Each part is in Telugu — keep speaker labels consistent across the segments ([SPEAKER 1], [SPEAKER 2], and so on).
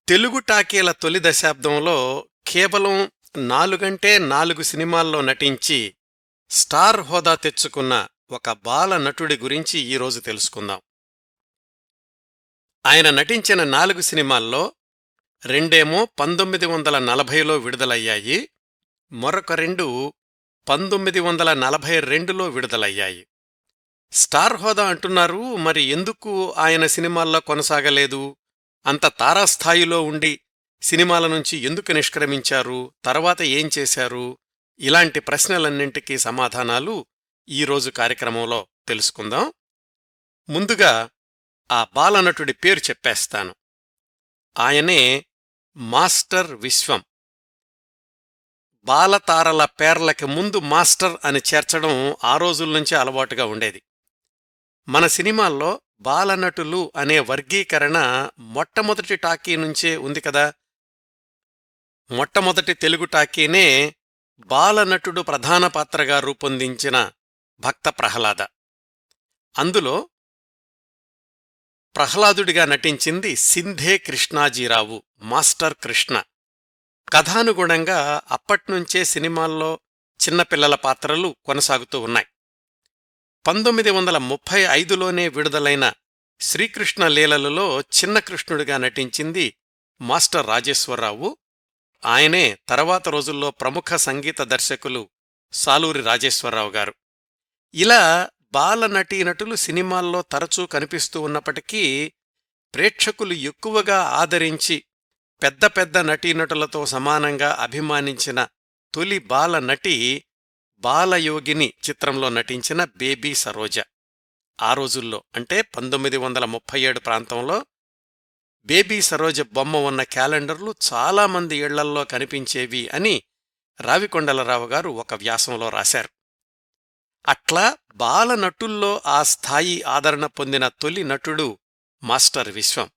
[SPEAKER 1] తెలుగు టాకీల తొలి దశాబ్దంలో కేవలం 4 సినిమాల్లో నటించి స్టార్ హోదా తెచ్చుకున్న ఒక బాల నటుడి గురించి ఈరోజు తెలుసుకుందాం. ఆయన నటించిన 4 సినిమాల్లో రెండేమో 1940లో విడుదలయ్యాయి, మరొక 2 1942లో విడుదలయ్యాయి. స్టార్ హోదా అంటున్నారు, మరి ఎందుకు ఆయన సినిమాల్లో కొనసాగలేదు? అంత తారాస్థాయిలో ఉండి సినిమాల నుంచి ఎందుకు నిష్క్రమించారు? తర్వాత ఏం చేశారు? ఇలాంటి ప్రశ్నలన్నింటికీ సమాధానాలు ఈరోజు కార్యక్రమంలో తెలుసుకుందాం. ముందుగా ఆ బాలనటుడి పేరు చెప్పేస్తాను. ఆయనే మాస్టర్ విశ్వం. బాలతారల పేర్లకి ముందు మాస్టర్ అని చేర్చడం ఆ రోజుల్నుంచే అలవాటుగా ఉండేది. మన సినిమాల్లో బాలనటులు అనే వర్గీకరణ మొట్టమొదటి టాకీ నుంచే ఉంది కదా. మొట్టమొదటి తెలుగు టాకీనే బాలనటుడు ప్రధాన పాత్రగా రూపొందించిన భక్త ప్రహ్లాద. అందులో ప్రహ్లాదుడిగా నటించింది సింధే కృష్ణాజీరావు, మాస్టర్ కృష్ణ. కథానుగుణంగా అప్పట్నుంచే సినిమాల్లో చిన్నపిల్లల పాత్రలు కొనసాగుతూ ఉన్నాయి. 1935లోనే విడుదలైన శ్రీకృష్ణ లీలలలో చిన్న కృష్ణుడిగా నటించింది మాస్టర్ రాజేశ్వరరావు. ఆయనే తర్వాత రోజుల్లో ప్రముఖ సంగీత దర్శకులు సాలూరి రాజేశ్వరరావు గారు. ఇలా బాల నటీనటులు సినిమాల్లో తరచూ కనిపిస్తూ ఉన్నప్పటికీ ప్రేక్షకులు ఎక్కువగా ఆదరించి పెద్ద పెద్ద నటీనటులతో సమానంగా అభిమానించిన తొలి బాల నటి బాలయోగిని చిత్రంలో నటించిన బేబీ సరోజ. ఆ రోజుల్లో అంటే 1937 ప్రాంతంలో బేబీ సరోజ బొమ్మ ఉన్న క్యాలెండర్లు చాలామంది ఇళ్లల్లో కనిపించేవి అని రావికొండలరావు గారు ఒక వ్యాసంలో రాశారు. అట్లా బాలనటుల్లో ఆ స్థాయి ఆదరణ పొందిన తొలి నటుడు మాస్టర్ విశ్వం.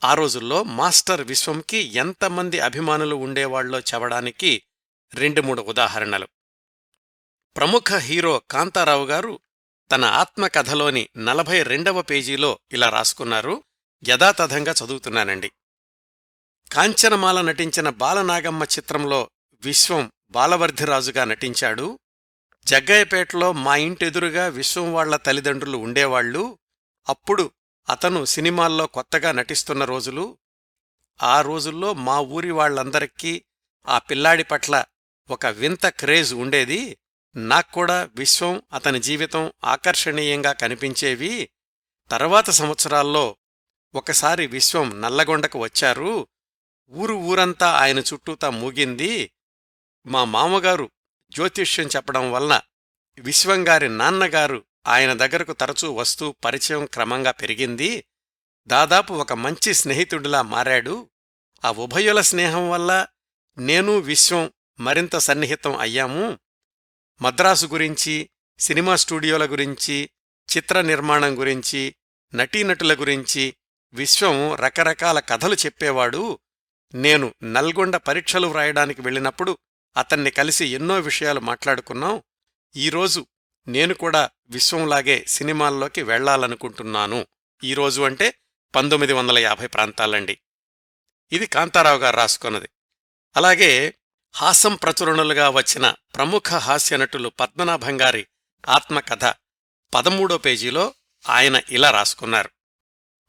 [SPEAKER 1] ఆ రోజుల్లో మాస్టర్ విశ్వంకి ఎంతమంది అభిమానులు ఉండేవాళ్లో చెప్పడానికి 2-3 ఉదాహరణలు. ప్రముఖ హీరో కాంతారావు గారు తన ఆత్మకథలోని 42వ పేజీలో ఇలా రాసుకున్నారు, యథాతథంగా చదువుతున్నానండి. కాంచనమాల నటించిన బాలనాగమ్మ చిత్రంలో విశ్వం బాలవర్ధిరాజుగా నటించాడు. జగ్గయ్యపేటలో మా ఇంటెదురుగా విశ్వం వాళ్ల తల్లిదండ్రులు ఉండేవాళ్లు. అప్పుడు అతను సినిమాల్లో కొత్తగా నటిస్తున్న రోజులు. ఆ రోజుల్లో మా ఊరి వాళ్లందరికీ ఆ పిల్లాడి పట్ల ఒక వింత క్రేజ్ ఉండేది. నాక్కూడా విశ్వం, అతని జీవితం ఆకర్షణీయంగా కనిపించేవి. తర్వాత సంవత్సరాల్లో ఒకసారి విశ్వం నల్లగొండకు వచ్చారు. ఊరంతా ఆయన చుట్టూతా మూగింది. మా మామగారు జ్యోతిష్యం చెప్పడం వలన విశ్వంగారి నాన్నగారు ఆయన దగ్గరకు తరచూ వస్తూ పరిచయం క్రమంగా పెరిగింది. దాదాపు ఒక మంచి స్నేహితుడిలా మారాడు. ఆ ఉభయుల స్నేహం వల్ల నేను విశ్వం మరింత సన్నిహితం అయ్యాము. మద్రాసు గురించి, సినిమా స్టూడియోల గురించి, చిత్ర నిర్మాణం గురించి, నటీనటుల గురించి విశ్వం రకరకాల కథలు చెప్పేవాడు. నేను నల్గొండ పరీక్షలు వ్రాయడానికి వెళ్ళినప్పుడు అతన్ని కలిసి ఎన్నో విషయాలు మాట్లాడుకున్నాం. ఈరోజు నేను కూడా విశ్వంలాగే సినిమాల్లోకి వెళ్లాలనుకుంటున్నాను. ఈరోజు అంటే 1950 ప్రాంతాలండి. ఇది కాంతారావు గారు రాసుకున్నది. అలాగే హాసం ప్రచురణలుగా వచ్చిన ప్రముఖ హాస్యనటులు పద్మనాభంగారి ఆత్మకథ 13వ పేజీలో ఆయన ఇలా రాసుకున్నారు.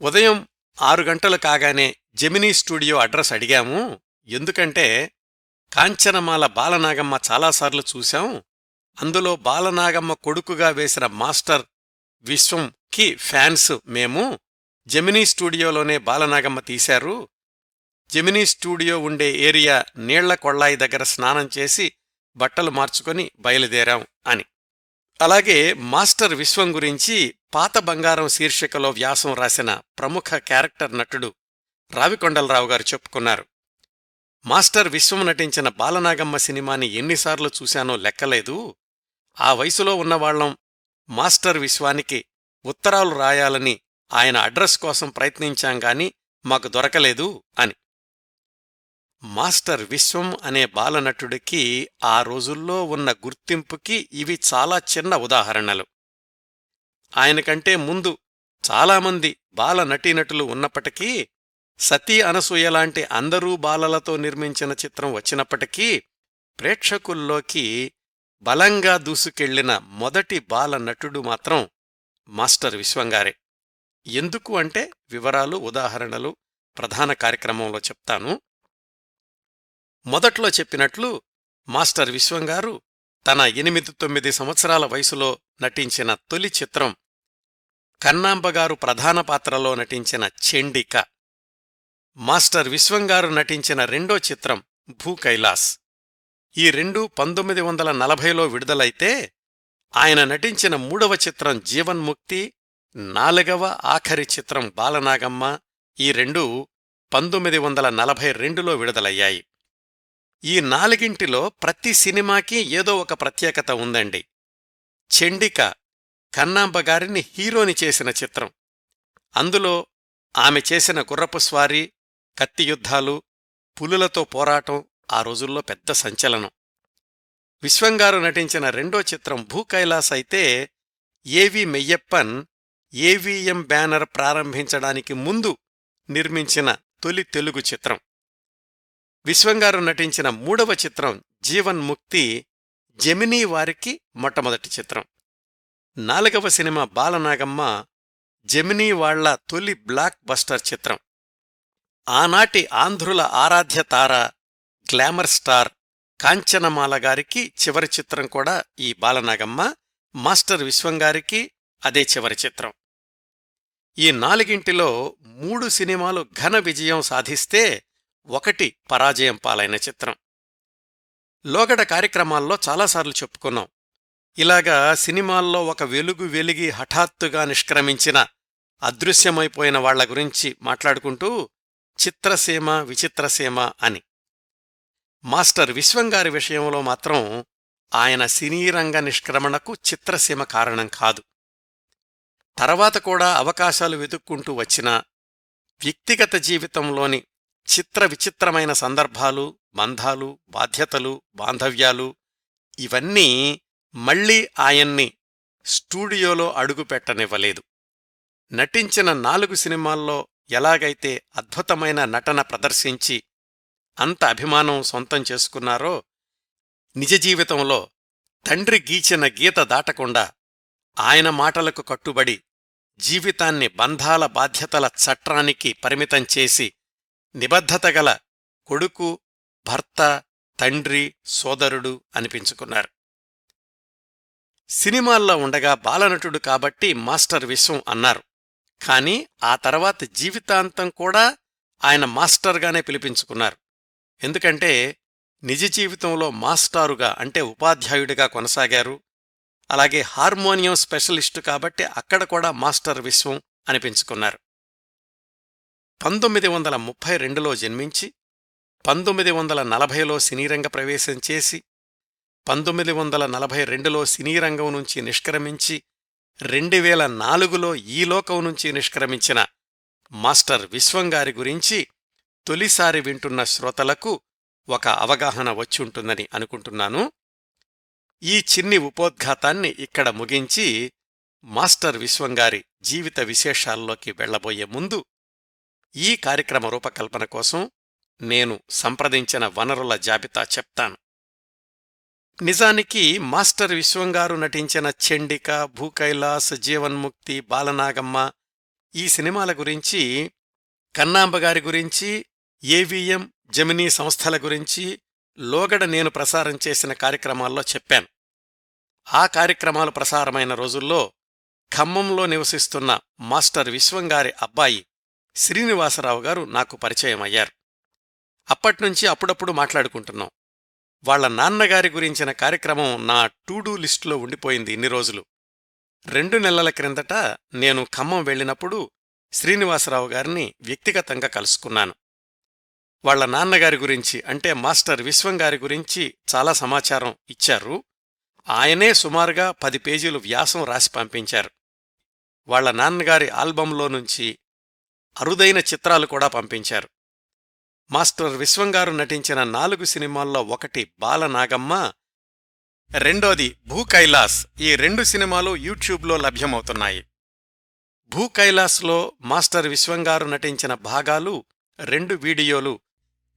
[SPEAKER 1] ఉదయం 6 గంటలు కాగానే జెమినీ స్టూడియో అడ్రస్ అడిగాము. ఎందుకంటే కాంచనమాల బాలనాగమ్మ చాలాసార్లు చూశాం. అందులో బాలనాగమ్మ కొడుకుగా వేసిన మాస్టర్ విశ్వంకి ఫ్యాన్స్ మేము. జెమినీ స్టూడియోలోనే బాలనాగమ్మ తీశారు. జెమినీ స్టూడియో ఉండే ఏరియా నీళ్ల కొళ్ళాయి దగ్గర స్నానం చేసి బట్టలు మార్చుకొని బయలుదేరాం అని. అలాగే మాస్టర్ విశ్వం గురించి పాత బంగారం శీర్షికలో వ్యాసం రాసిన ప్రముఖ క్యారెక్టర్ నటుడు రావికొండలరావు గారు చెప్పుకున్నారు. మాస్టర్ విశ్వం నటించిన బాలనాగమ్మ సినిమాని ఎన్నిసార్లు చూశానో లెక్కలేదు. ఆ వయసులో ఉన్నవాళ్లం మాస్టర్ విశ్వానికి ఉత్తరాలు రాయాలని ఆయన అడ్రస్ కోసం ప్రయత్నించాంగాని మాకు దొరకలేదు అని. మాస్టర్ విశ్వం అనే బాలనటుడికి ఆ రోజుల్లో ఉన్న గుర్తింపుకి ఇవి చాలా చిన్న ఉదాహరణలు. ఆయనకంటే ముందు చాలామంది బాల నటీనటులు ఉన్నప్పటికీ సతీ అనసూయలాంటి అందరూ బాలలతో నిర్మించిన చిత్రం వచ్చినప్పటికీ ప్రేక్షకుల్లోకి బలంగా దూసుకెళ్లిన మొదటి బాల నటుడు మాత్రం మాస్టర్ విశ్వంగారే. ఎందుకు అంటే వివరాలు, ఉదాహరణలు ప్రధాన కార్యక్రమంలో చెప్తాను. మొదట్లో చెప్పినట్లు మాస్టర్ విశ్వంగారు తన 8-9 సంవత్సరాల వయసులో నటించిన తొలి చిత్రం కన్నాంబగారు ప్రధాన పాత్రలో నటించిన చెండిక. మాస్టర్ విశ్వంగారు నటించిన రెండో చిత్రం భూకైలాస్. ఈ రెండూ 1940లో విడుదలైతే ఆయన నటించిన మూడవ చిత్రం జీవన్ముక్తి, నాలుగవ ఆఖరి చిత్రం బాలనాగమ్మ ఈ రెండూ 1942లో విడుదలయ్యాయి. ఈ నాలుగింటిలో ప్రతి సినిమాకి ఏదో ఒక ప్రత్యేకత ఉందండి. చెండిక కన్నాంబగారిని హీరోని చేసిన చిత్రం. అందులో ఆమె చేసిన గుర్రపు స్వారీ, కత్తియుద్ధాలు, పులులతో పోరాటం ఆ రోజుల్లో పెద్ద సంచలనం. విశ్వంగారు నటించిన రెండో చిత్రం భూకైలాస్ అయితే ఏవి మెయ్యప్పన్ ఏవిఎం బ్యానర్ ప్రారంభించడానికి ముందు నిర్మించిన తొలి తెలుగు చిత్రం. విశ్వంగారు నటించిన మూడవ చిత్రం జీవన్ముక్తి జెమినీ వారికి మొట్టమొదటి చిత్రం. నాలుగవ సినిమా బాలనాగమ్మ జెమినీ వాళ్ల తొలి బ్లాక్ బస్టర్ చిత్రం. ఆనాటి ఆంధ్రుల ఆరాధ్య తార, గ్లామర్ స్టార్ కాంచనమాల గారికి చివరి చిత్రం కూడా ఈ బాలనాగమ్మ. మాస్టర్ విశ్వంగారికి అదే చివరి చిత్రం. ఈ నాలుగింటిలో 3 సినిమాలు ఘన విజయం సాధిస్తే ఒకటి పరాజయం పాలైన చిత్రం. లోగడ కార్యక్రమాల్లో చాలాసార్లు చెప్పుకున్నాం. ఇలాగా సినిమాల్లో ఒక వెలుగు వెలిగి హఠాత్తుగా నిష్క్రమించిన, అదృశ్యమైపోయిన వాళ్ల గురించి మాట్లాడుకుంటూ చిత్రసీమ విచిత్రసీమ అని. మాస్టర్ విశ్వంగారి విషయంలో మాత్రం ఆయన సినీరంగ నిష్క్రమణకు చిత్రసీమ కారణం కాదు. తర్వాత కూడా అవకాశాలు వెతుక్కుంటూ వచ్చినా వ్యక్తిగత జీవితంలోని చిత్ర విచిత్రమైన సందర్భాలు, బంధాలు, బాధ్యతలు, బాంధవ్యాలు ఇవన్నీ మళ్లీ ఆయన్ని స్టూడియోలో అడుగుపెట్టనివ్వలేదు. నటించిన 4 సినిమాల్లో ఎలాగైతే అద్భుతమైన నటన ప్రదర్శించి అంత అభిమానం సొంతం చేసుకున్నారో, నిజ జీవితంలో తండ్రి గీచిన గీత దాటకుండా ఆయన మాటలకు కట్టుబడి జీవితాన్ని బంధాల బాధ్యతల చట్రానికి పరిమితం చేసి నిబద్ధతగల కొడుకు, భర్త, తండ్రి, సోదరుడు అనిపించుకున్నారు. సినిమాల్లో ఉండగా బాలనటుడు కాబట్టి మాస్టర్ విశ్వం అన్నారు. కాని ఆ తర్వాత జీవితాంతం కూడా ఆయన మాస్టర్గానే పిలిపించుకున్నారు. ఎందుకంటే నిజ జీవితంలో మాస్టారుగా అంటే ఉపాధ్యాయుడిగా కొనసాగారు. అలాగే హార్మోనియం స్పెషలిస్టు కాబట్టి అక్కడ కూడా మాస్టర్ విశ్వం అనిపించుకున్నారు. 1932లో జన్మించి 1940లో సినీరంగ ప్రవేశం చేసి 1942లో సినీరంగం నుంచి నిష్క్రమించి 2004లో ఈ లోకం నుంచి నిష్క్రమించిన మాస్టర్ విశ్వంగారి గురించి తొలిసారి వింటున్న శ్రోతలకు ఒక అవగాహన వచ్చుంటుందని అనుకుంటున్నాను. ఈ చిన్ని ఉపోద్ఘాతాన్ని ఇక్కడ ముగించి మాస్టర్ విశ్వంగారి జీవిత విశేషాల్లోకి వెళ్లబోయే ముందు ఈ కార్యక్రమ రూపకల్పన కోసం నేను సంప్రదించిన వనరుల జాబితా చెప్తాను. నిజానికి మాస్టర్ విశ్వంగారు నటించిన చెండిక, భూకైలాస్, జీవన్ముక్తి, బాలనాగమ్మ ఈ సినిమాల గురించి, కన్నాంబగారి గురించి, ఏవిఎం, జెమినీ సంస్థల గురించి లోగడ నేను ప్రసారం చేసిన కార్యక్రమాల్లో చెప్పాను. ఆ కార్యక్రమాలు ప్రసారమైన రోజుల్లో ఖమ్మంలో నివసిస్తున్న మాస్టర్ విశ్వంగారి అబ్బాయి శ్రీనివాసరావు గారు నాకు పరిచయమయ్యారు. అప్పట్నుంచి అప్పుడప్పుడు మాట్లాడుకుంటున్నాం. వాళ్ల నాన్నగారి గురించిన కార్యక్రమం నా టూడూ లిస్టులో ఉండిపోయింది ఇన్ని రోజులు. 2 నెలల క్రిందట నేను ఖమ్మం వెళ్ళినప్పుడు శ్రీనివాసరావు గారిని వ్యక్తిగతంగా కలుసుకున్నాను. వాళ్ల నాన్నగారి గురించి అంటే మాస్టర్ విశ్వంగారి గురించి చాలా సమాచారం ఇచ్చారు. ఆయనే సుమారుగా 10 పేజీలు వ్యాసం రాసి పంపించారు. వాళ్ల నాన్నగారి ఆల్బంలో నుంచి అరుదైన చిత్రాలు కూడా పంపించారు. మాస్టర్ విశ్వంగారు నటించిన 4 సినిమాల్లో ఒకటి బాలనాగమ్మ, రెండోది భూకైలాస్. ఈ 2 సినిమాలు యూట్యూబ్లో లభ్యమవుతున్నాయి. భూకైలాస్లో మాస్టర్ విశ్వంగారు నటించిన భాగాలు 2 వీడియోలు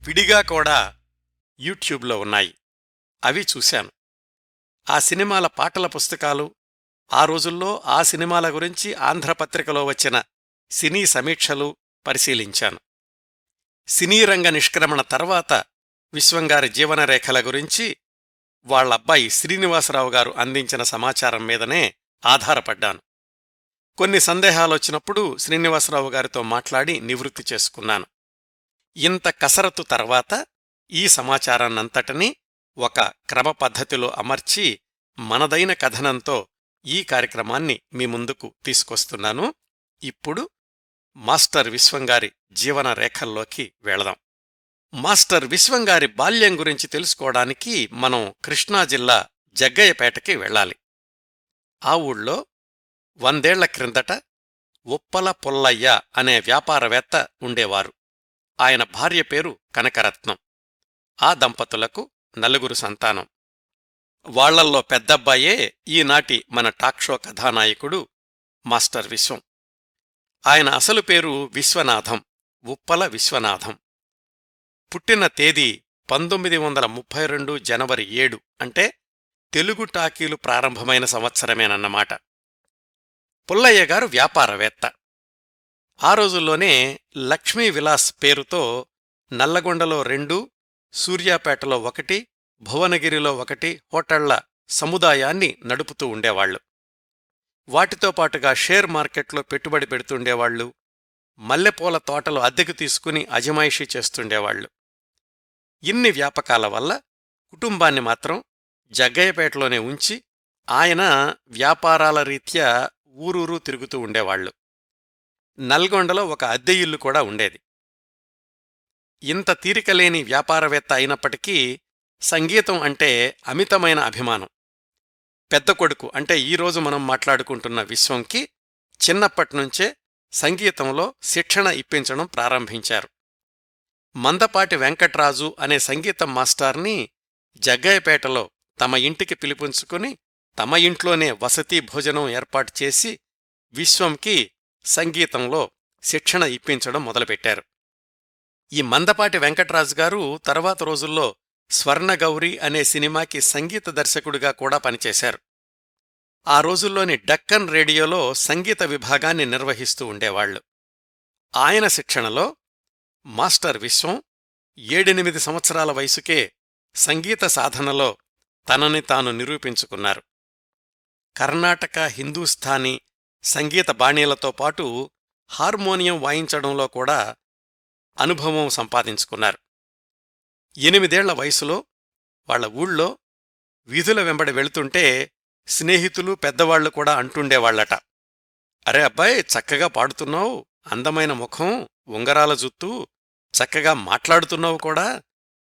[SPEAKER 1] విడిగా కూడా యూట్యూబ్లో ఉన్నాయి. అవి చూశాను. ఆ సినిమాల పాటల పుస్తకాలు, ఆ రోజుల్లో ఆ సినిమాల గురించి ఆంధ్రపత్రికలో వచ్చిన సినీ సమీక్షలు పరిశీలించాను. సినీరంగ నిష్క్రమణ తర్వాత విశ్వంగారి జీవనరేఖల గురించి వాళ్లబ్బాయి శ్రీనివాసరావు గారు అందించిన సమాచారం మీదనే ఆధారపడ్డాను. కొన్ని సందేహాలొచ్చినప్పుడు శ్రీనివాసరావు గారితో మాట్లాడి నివృత్తి చేసుకున్నాను. ఇంత కసరత్తు తర్వాత ఈ సమాచారాన్నంతటినీ ఒక క్రమపద్ధతిలో అమర్చి మనదైన కథనంతో ఈ కార్యక్రమాన్ని మీ ముందుకు తీసుకొస్తున్నాను. ఇప్పుడు మాస్టర్ విశ్వంగారి జీవన రేఖల్లోకి వెళదాం. మాస్టర్ విశ్వంగారి బాల్యం గురించి తెలుసుకోవడానికి మనం కృష్ణా జిల్లా జగ్గయ్యపేటకి వెళ్ళాలి. ఆ ఊళ్ళో 100 ఏళ్ల క్రిందట ఉప్పల పుల్లయ్య అనే వ్యాపారవేత్త ఉండేవారు. ఆయన భార్య పేరు కనకరత్నం. ఆ దంపతులకు 4 సంతానం. వాళ్లల్లో పెద్దబ్బాయే ఈనాటి మన టాక్షో కథానాయకుడు మాస్టర్ విశ్వం. ఆయన అసలు పేరు విశ్వనాథం, ఉప్పల విశ్వనాథం. పుట్టిన తేదీ 1932 జనవరి 7, అంటే తెలుగు టాకీలు ప్రారంభమైన సంవత్సరమేనన్నమాట. పుల్లయ్య గారు వ్యాపారవేత్త. ఆ రోజుల్లోనే లక్ష్మీ విలాస్ పేరుతో నల్లగొండలో 2, సూర్యాపేటలో 1, భువనగిరిలో 1 హోటళ్ల సముదాయాన్ని నడుపుతూ ఉండేవాళ్లు. వాటితో పాటుగా షేర్ మార్కెట్లో పెట్టుబడి పెడుతుండేవాళ్లు. మల్లెపూల తోటలు అద్దెకు తీసుకుని అజమాయిషీ చేస్తుండేవాళ్లు. ఇన్ని వ్యాపకాల వల్ల కుటుంబాన్ని మాత్రం జగ్గయ్యపేటలోనే ఉంచి ఆయన వ్యాపారాల రీత్యా ఊరూరూ తిరుగుతూ ఉండేవాళ్లు. నల్గొండలో ఒక అద్దె ఇల్లు కూడా ఉండేది. ఇంత తీరికలేని వ్యాపారవేత్త అయినప్పటికీ సంగీతం అంటే అమితమైన అభిమానం. పెద్ద కొడుకు అంటే ఈరోజు మనం మాట్లాడుకుంటున్న విశ్వంకి చిన్నప్పట్నుంచే సంగీతంలో శిక్షణ ఇప్పించడం ప్రారంభించారు. మందపాటి వెంకట్రాజు అనే సంగీతం మాస్టార్ని జగ్గయ్యపేటలో తమ ఇంటికి పిలిపించుకుని తమ ఇంట్లోనే వసతి భోజనం ఏర్పాటు చేసి విశ్వంకి సంగీతంలో శిక్షణ ఇప్పించడం మొదలుపెట్టారు. ఈ మందపాటి వెంకట్రాజు గారు తర్వాత రోజుల్లో స్వర్ణగౌరి అనే సినిమాకి సంగీత దర్శకుడిగా కూడా పనిచేశారు. ఆ రోజుల్లోని డక్కన్ రేడియోలో సంగీత విభాగాన్ని నిర్వహిస్తూ ఉండేవాళ్లు. ఆయన శిక్షణలో మాస్టర్ విశ్వం 7-8 సంవత్సరాల వయసుకే సంగీత సాధనలో తనని తాను నిరూపించుకున్నారు. కర్ణాటక, హిందూస్థానీ సంగీత బాణీలతో పాటు హార్మోనియం వాయించడంలో కూడా అనుభవం సంపాదించుకున్నారు. 8 ఏళ్ల వయసులో వాళ్ల ఊళ్ళో వీధుల వెంబడి వెళుతుంటే స్నేహితులు, పెద్దవాళ్లు కూడా అంటుండేవాళ్లట, అరే అబ్బాయి, చక్కగా పాడుతున్నావు, అందమైన ముఖం, ఉంగరాల జుత్తు, చక్కగా మాట్లాడుతున్నావు కూడా,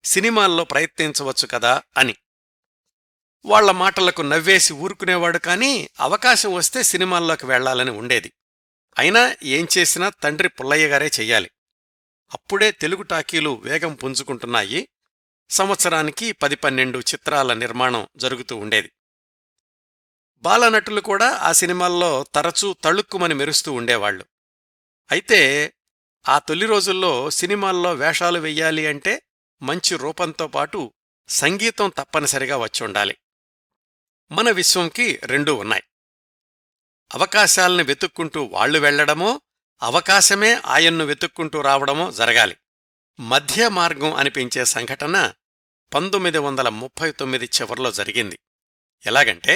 [SPEAKER 1] సినిమాల్లో ప్రయత్నించవచ్చు కదా అని. వాళ్ల మాటలకు నవ్వేసి ఊరుకునేవాడు. కానీ అవకాశం వస్తే సినిమాల్లోకి వెళ్లాలని ఉండేది. అయినా ఏం చేసినా తండ్రి పుల్లయ్యగారే చెయ్యాలి. అప్పుడే తెలుగు టాకీలు వేగం పుంజుకుంటున్నాయి. సంవత్సరానికి 10-12 చిత్రాల నిర్మాణం జరుగుతూ ఉండేది. బాలనటులు కూడా ఆ సినిమాల్లో తరచూ తళుక్కుమని మెరుస్తూ ఉండేవాళ్లు. అయితే ఆ తొలి రోజుల్లో సినిమాల్లో వేషాలు వెయ్యాలి అంటే మంచి రూపంతో పాటు సంగీతం తప్పనిసరిగా వచ్చుండాలి. మన విశ్వంకి 2 ఉన్నాయి. అవకాశాల్ని వెతుక్కుంటూ వాళ్లు వెళ్లడమో, అవకాశమే ఆయన్ను వెతుక్కుంటూ రావడమో జరగాలి. మధ్య మార్గం అనిపించే సంఘటన 1939 చివర్లో జరిగింది. ఎలాగంటే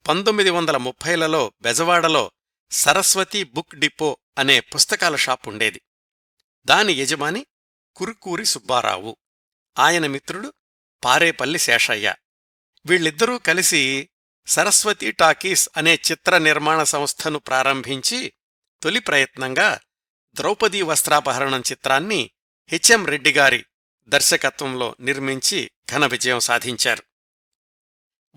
[SPEAKER 1] 1930లలో బెజవాడలో సరస్వతి బుక్ డిపో అనే పుస్తకాల షాపుండేది. దాని యజమాని కురుకూరి సుబ్బారావు, ఆయన మిత్రుడు పారేపల్లి శేషయ్య. వీళ్ళిద్దరూ కలిసి సరస్వతి టాకీస్ అనే చిత్ర నిర్మాణ సంస్థను ప్రారంభించి తొలి ప్రయత్నంగా ద్రౌపదీ వస్త్రాపహరణం చిత్రాన్ని హెచ్ఎం రెడ్డిగారి దర్శకత్వంలో నిర్మించి ఘన విజయం సాధించారు.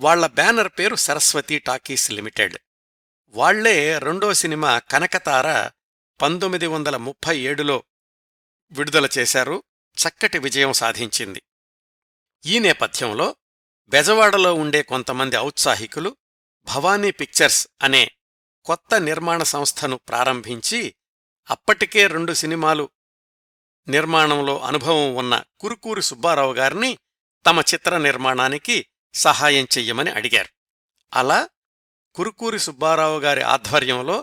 [SPEAKER 1] వాళ్ల బ్యానర్ పేరు సరస్వతి టాకీస్ లిమిటెడ్. వాళ్లే రెండో సినిమా కనకతార 1937లో విడుదల చేశారు. చక్కటి విజయం సాధించింది. ఈ నేపథ్యంలో బెజవాడలో ఉండే కొంతమంది ఔత్సాహికులు భవానీ పిక్చర్స్ అనే కొత్త నిర్మాణ సంస్థను ప్రారంభించి అప్పటికే 2 సినిమాలు నిర్మాణంలో అనుభవం ఉన్న కురుకూరి సుబ్బారావు గారిని తమ చిత్ర నిర్మాణానికి సహాయం చెయ్యమని అడిగారు. అలా కురుకూరి సుబ్బారావు గారి ఆధ్వర్యంలో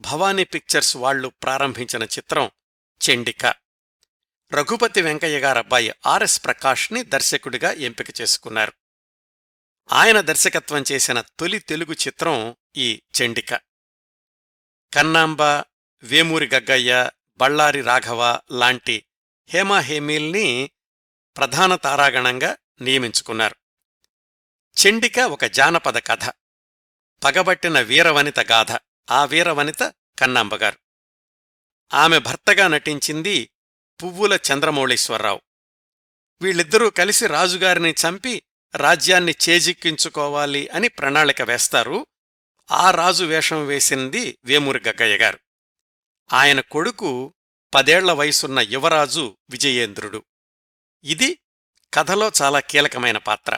[SPEAKER 1] భవానీ పిక్చర్స్ వాళ్లు ప్రారంభించిన చిత్రం చెండిక. రఘుపతి వెంకయ్య గారబ్బాయి ఆర్ఎస్ ప్రకాష్ని దర్శకుడిగా ఎంపిక చేసుకున్నారు. ఆయన దర్శకత్వం చేసిన తొలి తెలుగు చిత్రం ఈ చెండిక. కన్నాంబ, వేమూరి గగ్గయ్య, బళ్ళారి రాఘవ లాంటి హేమాహేమీల్ని ప్రధాన తారాగణంగా నియమించుకున్నారు. చెండిక ఒక జానపద కథ, పగబట్టిన వీరవనిత గాథ. ఆ వీరవనిత కన్నాంబగారు. ఆమె భర్తగా నటించింది పువ్వుల చంద్రమౌళీశ్వరరావు. వీళ్ళిద్దరూ కలిసి రాజుగారిని చంపి రాజ్యాన్ని చేజిక్కించుకోవాలి అని ప్రణాళిక వేస్తారు. ఆ రాజు వేషం వేసింది వేమూరి గగ్గయ్య గారు. ఆయన కొడుకు 10 ఏళ్ల వయసున్న యువరాజు విజయేంద్రుడు. ఇది కథలో చాలా కీలకమైన పాత్ర.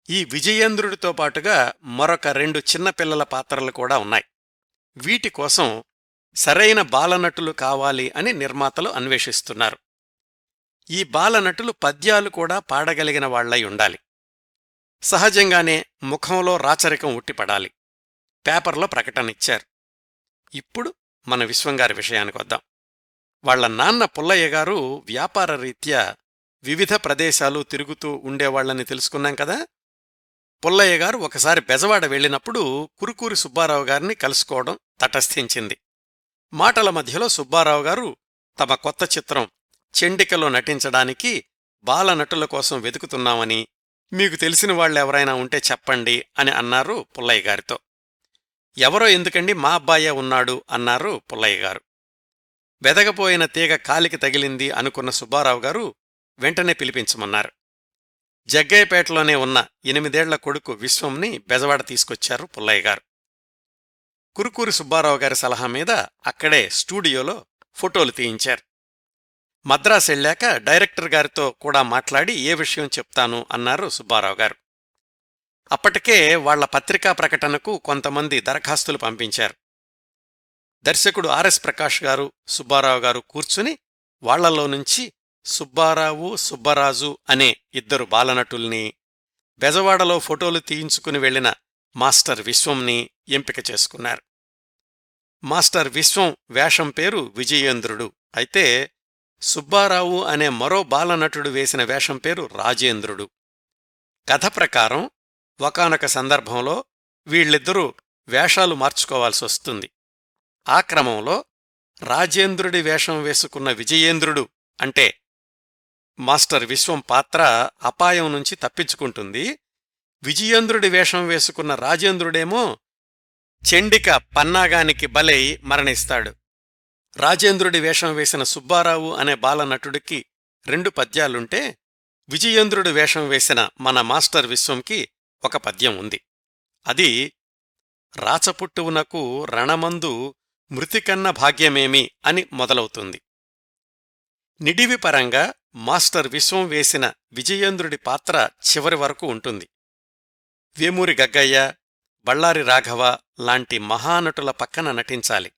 [SPEAKER 1] ఈ విజయేంద్రుడితో పాటుగా మరొక 2 చిన్నపిల్లల పాత్రలు కూడా ఉన్నాయి. వీటి కోసం సరైన బాలనటులు కావాలి అని నిర్మాతలు అన్వేషిస్తున్నారు. ఈ బాలనటులు పద్యాలు కూడా పాడగలిగిన వాళ్లై ఉండాలి. సహజంగానే ముఖంలో రాచరికం ఉట్టిపడాలి. పేపర్లో ప్రకటనిచ్చారు. ఇప్పుడు మన విశ్వంగారి విషయానికొద్దాం. వాళ్ల నాన్న పుల్లయ్య గారు వ్యాపార రీత్యా వివిధ ప్రదేశాలు తిరుగుతూ ఉండేవాళ్లని తెలుసుకున్నాం కదా. పుల్లయ్య గారు ఒకసారి బెజవాడ వెళ్ళినప్పుడు కురుకూరి సుబ్బారావు గారిని కలుసుకోవడం తటస్థించింది. మాటల మధ్యలో సుబ్బారావు గారు తమ కొత్త చిత్రం చెండికలో నటించడానికి బాలనటుల కోసం వెతుకుతున్నామని, మీకు తెలిసిన వాళ్ళెవరైనా ఉంటే చెప్పండి అని అన్నారు పుల్లయ్య గారితో. ఎవరో ఎందుకండి, మా అబ్బాయే ఉన్నాడు అన్నారు పుల్లయ్య గారు. వెదగపోయిన తీగ కాలికి తగిలింది అనుకున్న సుబ్బారావు గారు వెంటనే పిలిపించమన్నారు. జగ్గయ్యపేటలోనే ఉన్న 8 ఏళ్ల కొడుకు విశ్వంని బెజవాడ తీసుకొచ్చారు పుల్లయ్య గారు. కురుకూరి సుబ్బారావు గారి సలహా మీద అక్కడే స్టూడియోలో ఫోటోలు తీయించారు. మద్రాసెళ్ళాక డైరెక్టర్ గారితో కూడా మాట్లాడి ఏ విషయం చెప్తాను అన్నారు సుబ్బారావు గారు. అప్పటికే వాళ్ల పత్రికా ప్రకటనకు కొంతమంది దరఖాస్తులు పంపించారు. దర్శకుడు ఆర్ఎస్ ప్రకాష్ గారు, సుబ్బారావు గారు కూర్చుని వాళ్లలో నుంచి సుబ్బారావు, సుబ్బరాజు అనే 2 బాలనటుల్ని, బెజవాడలో ఫోటోలు తీయించుకుని వెళ్లిన మాస్టర్ విశ్వంని ఎంపిక చేసుకున్నారు. మాస్టర్ విశ్వం వేషం పేరు విజయేంద్రుడు అయితే, సుబ్బారావు అనే మరో బాలనటుడు వేసిన వేషం పేరు రాజేంద్రుడు. కథ ప్రకారం ఒకానొక సందర్భంలో వీళ్ళిద్దరూ వేషాలు మార్చుకోవాల్సొస్తుంది. ఆ క్రమంలో రాజేంద్రుడి వేషం వేసుకున్న విజయేంద్రుడు అంటే మాస్టర్ విశ్వం పాత్ర అపాయం నుంచి తప్పించుకుంటుంది. విజయేంద్రుడి వేషం వేసుకున్న రాజేంద్రుడేమో చెండిక పన్నాగానికి బలై మరణిస్తాడు. రాజేంద్రుడి వేషం వేసిన సుబ్బారావు అనే బాలనటుడికి 2 పద్యాలుంటే, విజయేంద్రుడి వేషం వేసిన మన మాస్టర్ విశ్వంకి ఒక పద్యం ఉంది. అది రాచపుట్టువునకు రణమందు మృతికన్న భాగ్యమేమి అని మొదలవుతుంది. నిడివిపరంగా మాస్టర్ విశ్వం వేసిన విజయేంద్రుడి పాత్ర చివరి వరకు ఉంటుంది. వేమూరి గగ్గయ్య, బళ్ళారి రాఘవ లాంటి మహానటుల పక్కన నటించాలి.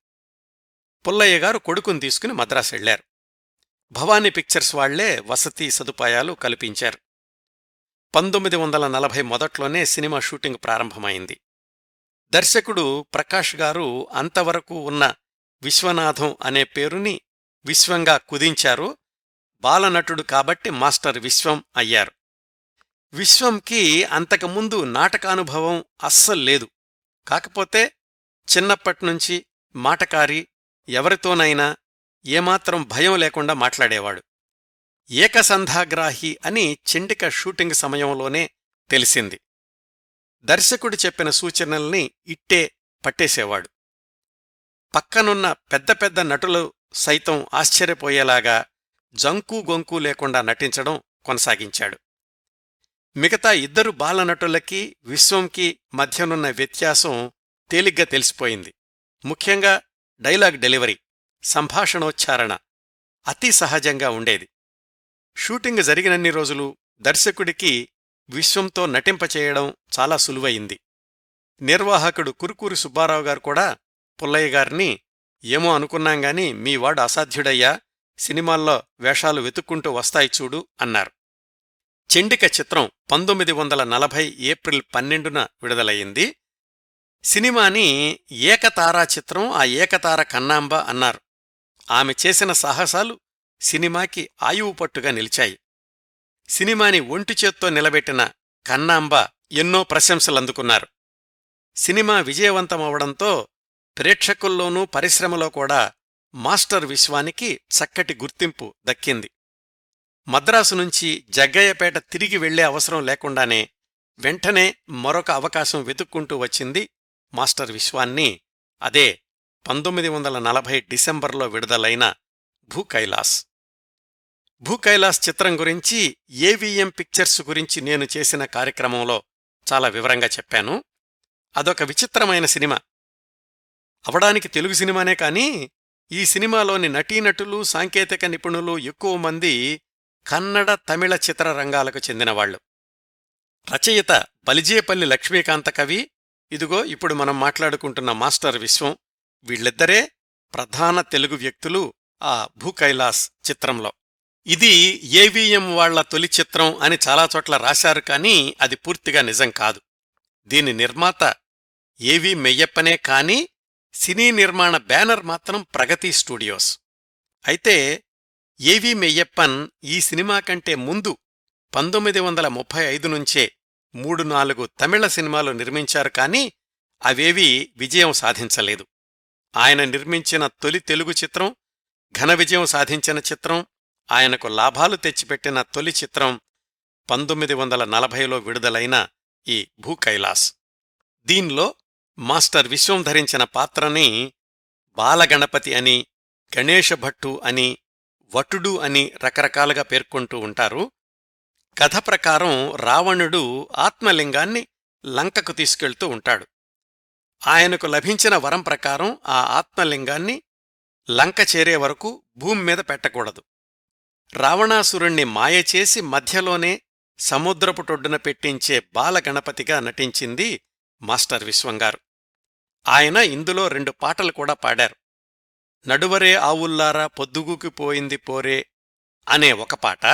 [SPEAKER 1] పుల్లయ్య గారు కొడుకుని తీసుకుని మద్రాసెళ్లారు. భవానీ పిక్చర్స్ వాళ్లే వసతి సదుపాయాలు కల్పించారు. 1940 మొదట్లోనే సినిమా షూటింగ్ ప్రారంభమైంది. దర్శకుడు ప్రకాష్ గారు అంతవరకు ఉన్న విశ్వనాథం అనే పేరుని విశ్వంగా కుదించారు. బాలనటుడు కాబట్టి మాస్టర్ విశ్వం అయ్యారు. విశ్వంకి అంతకుముందు నాటకానుభవం అస్సల్లేదు. కాకపోతే చిన్నప్పట్నుంచి మాటకారి, ఎవరితోనైనా ఏమాత్రం భయం లేకుండా మాట్లాడేవాడు. ఏకసంధాగ్రాహి అని చెండిక షూటింగ్ సమయంలోనే తెలిసింది. దర్శకుడు చెప్పిన సూచనల్ని ఇట్టే పట్టేసేవాడు. పక్కనున్న పెద్ద పెద్ద నటులు సైతం ఆశ్చర్యపోయేలాగా జంకు గొంకు లేకుండా నటించడం కొనసాగించాడు. మిగతా 2 బాలనటులకి విశ్వంకి మధ్యనున్న వ్యత్యాసం తేలిగ్గా తెలిసిపోయింది. ముఖ్యంగా డైలాగ్ డెలివరీ, సంభాషణోచ్చారణ అతి సహజంగా ఉండేది. షూటింగ్ జరిగినన్ని రోజులు దర్శకుడికి విశ్వంతో నటింపచేయడం చాలా సులువయింది. నిర్వాహకుడు కురుకూరి సుబ్బారావు గారు కూడా పుల్లయ్య గారిని, ఏమో అనుకున్నాంగాని మీవాడు అసాధ్యుడయ్యా, సినిమాల్లో వేషాలు వెతుక్కుంటూ వస్తాయి చూడు అన్నారు. చెండిక చిత్రం 1940 ఏప్రిల్ 12న విడుదలయ్యింది. సినిమాని ఏకతారా చిత్రం, ఆ ఏకతార కన్నాంబ అన్నారు. ఆమె చేసిన సాహసాలు సినిమాకి ఆయువు పట్టుగా నిలిచాయి. సినిమాని ఒంటి చేత్తో నిలబెట్టిన కన్నాంబ ఎన్నో ప్రశంసలందుకున్నారు. సినిమా విజయవంతమవడంతో ప్రేక్షకుల్లోనూ పరిశ్రమలో కూడా మాస్టర్ విశ్వానికి చక్కటి గుర్తింపు దక్కింది. మద్రాసు నుంచి జగ్గయ్యపేట తిరిగి వెళ్లే అవసరం లేకుండానే వెంటనే మరొక అవకాశం వెతుక్కుంటూ వచ్చింది మాస్టర్ విశ్వాన్ని. అదే 1940 డిసెంబర్లో విడుదలైన భూకైలాస్. భూకైలాస్ చిత్రం గురించి ఏవిఎం పిక్చర్స్ గురించి నేను చేసిన కార్యక్రమంలో చాలా వివరంగా చెప్పాను. అదొక విచిత్రమైన సినిమా. అవడానికి తెలుగు సినిమానే కాని ఈ సినిమాలోని నటీనటులు, సాంకేతిక నిపుణులు ఎక్కువ మంది కన్నడ, తమిళ చిత్రరంగాలకు చెందినవాళ్లు. రచయిత బలిజేపల్లి లక్ష్మీకాంత కవి, ఇదిగో ఇప్పుడు మనం మాట్లాడుకుంటున్న మాస్టర్ విశ్వం, వీళ్ళిద్దరే ప్రధాన తెలుగు వ్యక్తులు ఆ భూకైలాస్ చిత్రంలో. ఇది ఏవిఎం వాళ్ల తొలి చిత్రం అని చాలా చోట్ల రాశారు, కానీ అది పూర్తిగా నిజం కాదు. దీని నిర్మాత ఏవి మెయ్యప్పనే, కాని సినీ నిర్మాణ బ్యానర్ మాత్రం ప్రగతి స్టూడియోస్. అయితే ఏవి మెయ్యప్పన్ ఈ సినిమా కంటే ముందు 1935 నుంచే 3-4 తమిళ సినిమాలు నిర్మించారు, కానీ అవేవీ విజయం సాధించలేదు. ఆయన నిర్మించిన తొలి తెలుగు చిత్రం, ఘన విజయం సాధించిన చిత్రం, ఆయనకు లాభాలు తెచ్చిపెట్టిన తొలి చిత్రం 1940లో విడుదలైన ఈ భూకైలాస్. దీన్లో మాస్టర్ విశ్వం ధరించిన పాత్రని బాలగణపతి అని, గణేశభట్టు అని, వటుడు అని రకరకాలుగా పేర్కొంటూ ఉంటారు. కథ ప్రకారం రావణుడు ఆత్మలింగాన్ని లంకకు తీసుకెళ్తూ ఉంటాడు. ఆయనకు లభించిన వరం ప్రకారం ఆ ఆత్మలింగాన్ని లంక చేరే వరకు భూమి మీద పెట్టకూడదు. రావణాసురుణ్ణి మాయచేసి మధ్యలోనే సముద్రపుటొడ్డున పెట్టించే బాలగణపతిగా నటించింది మాస్టర్ విశ్వంగారు. ఆయన ఇందులో 2 పాటలు కూడా పాడారు. నడువరే ఆవుల్లారా పొద్దుగూకి పోయింది పోరే అనే ఒక పాట,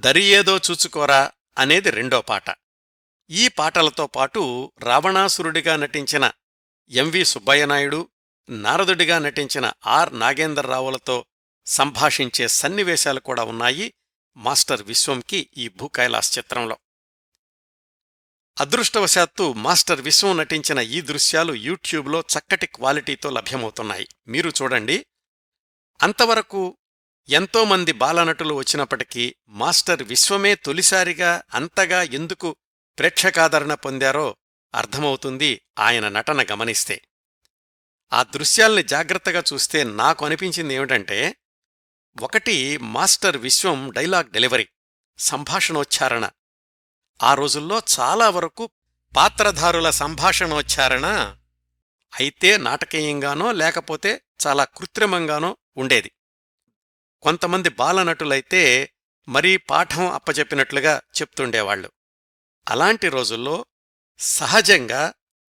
[SPEAKER 1] దరియేదో చూచుకోరా అనేది 2వ పాట. ఈ పాటలతో పాటు రావణాసురుడిగా నటించిన ఎంవి సుబ్బయ్యనాయుడు, నారదుడిగా నటించిన ఆర్ నాగేంద్రరావులతో సంభాషించే సన్నివేశాలు కూడా ఉన్నాయి మాస్టర్ విశ్వంకి ఈ భూకైలాస్ చిత్రంలో. అదృష్టవశాత్తు మాస్టర్ విశ్వం నటించిన ఈ దృశ్యాలు యూట్యూబ్లో చక్కటి క్వాలిటీతో లభ్యమవుతున్నాయి, మీరు చూడండి. అంతవరకు ఎంతోమంది బాలనటులు వచ్చినప్పటికీ మాస్టర్ విశ్వమే తొలిసారిగా అంతగా ఎందుకు ప్రేక్షకాదరణ పొందారో అర్థమవుతుంది ఆయన నటన గమనిస్తే. ఆ దృశ్యాల్ని జాగ్రత్తగా చూస్తే నాకు అనిపించింది ఏమిటంటే, ఒకటి మాస్టర్ విశ్వం డైలాగ్ డెలివరీ, సంభాషణోచ్చారణ. ఆ రోజుల్లో చాలా వరకు పాత్రధారుల సంభాషణోచ్చారణ అయితే నాటకీయంగానో లేకపోతే చాలా కృత్రిమంగానో ఉండేది. కొంతమంది బాలనటులైతే మరీ పాఠం అప్పచెప్పినట్లుగా చెప్తుండేవాళ్లు. అలాంటి రోజుల్లో సహజంగా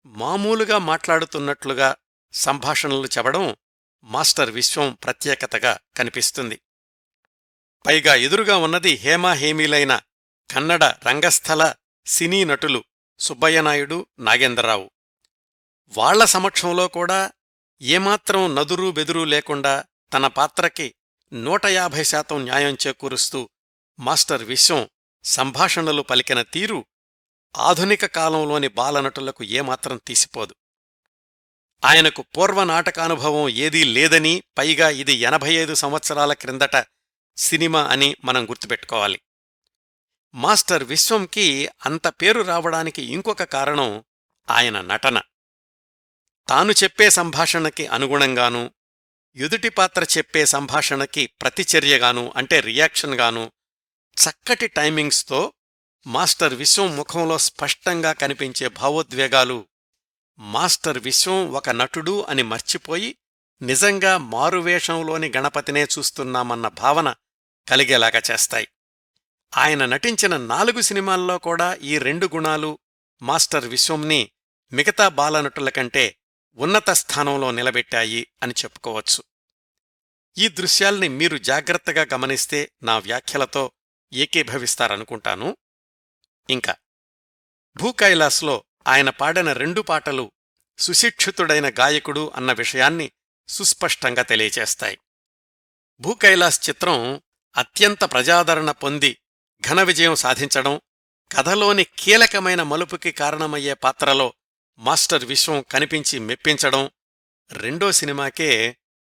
[SPEAKER 1] మామూలుగా మాట్లాడుతున్నట్లుగా సంభాషణలు చెప్పడం మాస్టర్ విశ్వం ప్రత్యేకతగా కనిపిస్తుంది. పైగా ఎదురుగా ఉన్నది హేమాహేమీలైన కన్నడ రంగస్థల సినీ నటులు సుబ్బయ్యనాయుడు, నాగేంద్రరావు. వాళ్ల సమక్షంలో కూడా ఏమాత్రం నదురు బెదురు లేకుండా తన పాత్రకి 150% న్యాయం చేకూరుస్తూ మాస్టర్ విశ్వం సంభాషణలు పలికిన తీరు ఆధునిక కాలంలోని బాలనటులకు ఏమాత్రం తీసిపోదు. ఆయనకు పూర్వ నాటకానుభవం ఏదీ లేదని, పైగా ఇది 85 సంవత్సరాల క్రిందట సినిమా అని మనం గుర్తుపెట్టుకోవాలి. మాస్టర్ విశ్వంకి అంత పేరు రావడానికి ఇంకొక కారణం ఆయన నటన. తాను చెప్పే సంభాషణకి అనుగుణంగానూ, ఎదుటి పాత్ర చెప్పే సంభాషణకి ప్రతిచర్యగానూ అంటే రియాక్షన్గానూ చక్కటి టైమింగ్స్తో మాస్టర్ విశ్వం ముఖంలో స్పష్టంగా కనిపించే భావోద్వేగాలు మాస్టర్ విశ్వం ఒక నటుడు అని మర్చిపోయి నిజంగా మారువేషంలోని గణపతినే చూస్తున్నామన్న భావన కలిగేలాగా చేస్తాయి. ఆయన నటించిన 4 సినిమాల్లో కూడా ఈ 2 గుణాలు మాస్టర్ విశ్వంని మిగతా బాలనటుల కంటే ఉన్నత స్థానంలో నిలబెట్టాయి అని చెప్పుకోవచ్చు. ఈ దృశ్యాల్ని మీరు జాగ్రత్తగా గమనిస్తే నా వ్యాఖ్యలతో ఏకీభవిస్తారనుకుంటాను. ఇంకా భూకైలాస్లో ఆయన పాడిన 2 పాటలు సుశిక్షితుడైన గాయకుడు అన్న విషయాన్ని సుస్పష్టంగా తెలియచేస్తాయి. భూకైలాస్ చిత్రం అత్యంత ప్రజాదరణ పొంది ఘన విజయం సాధించడం, కథలోని కీలకమైన మలుపుకి కారణమయ్యే పాత్రలో మాస్టర్ విశ్వం కనిపించి మెప్పించడం, రెండో సినిమాకే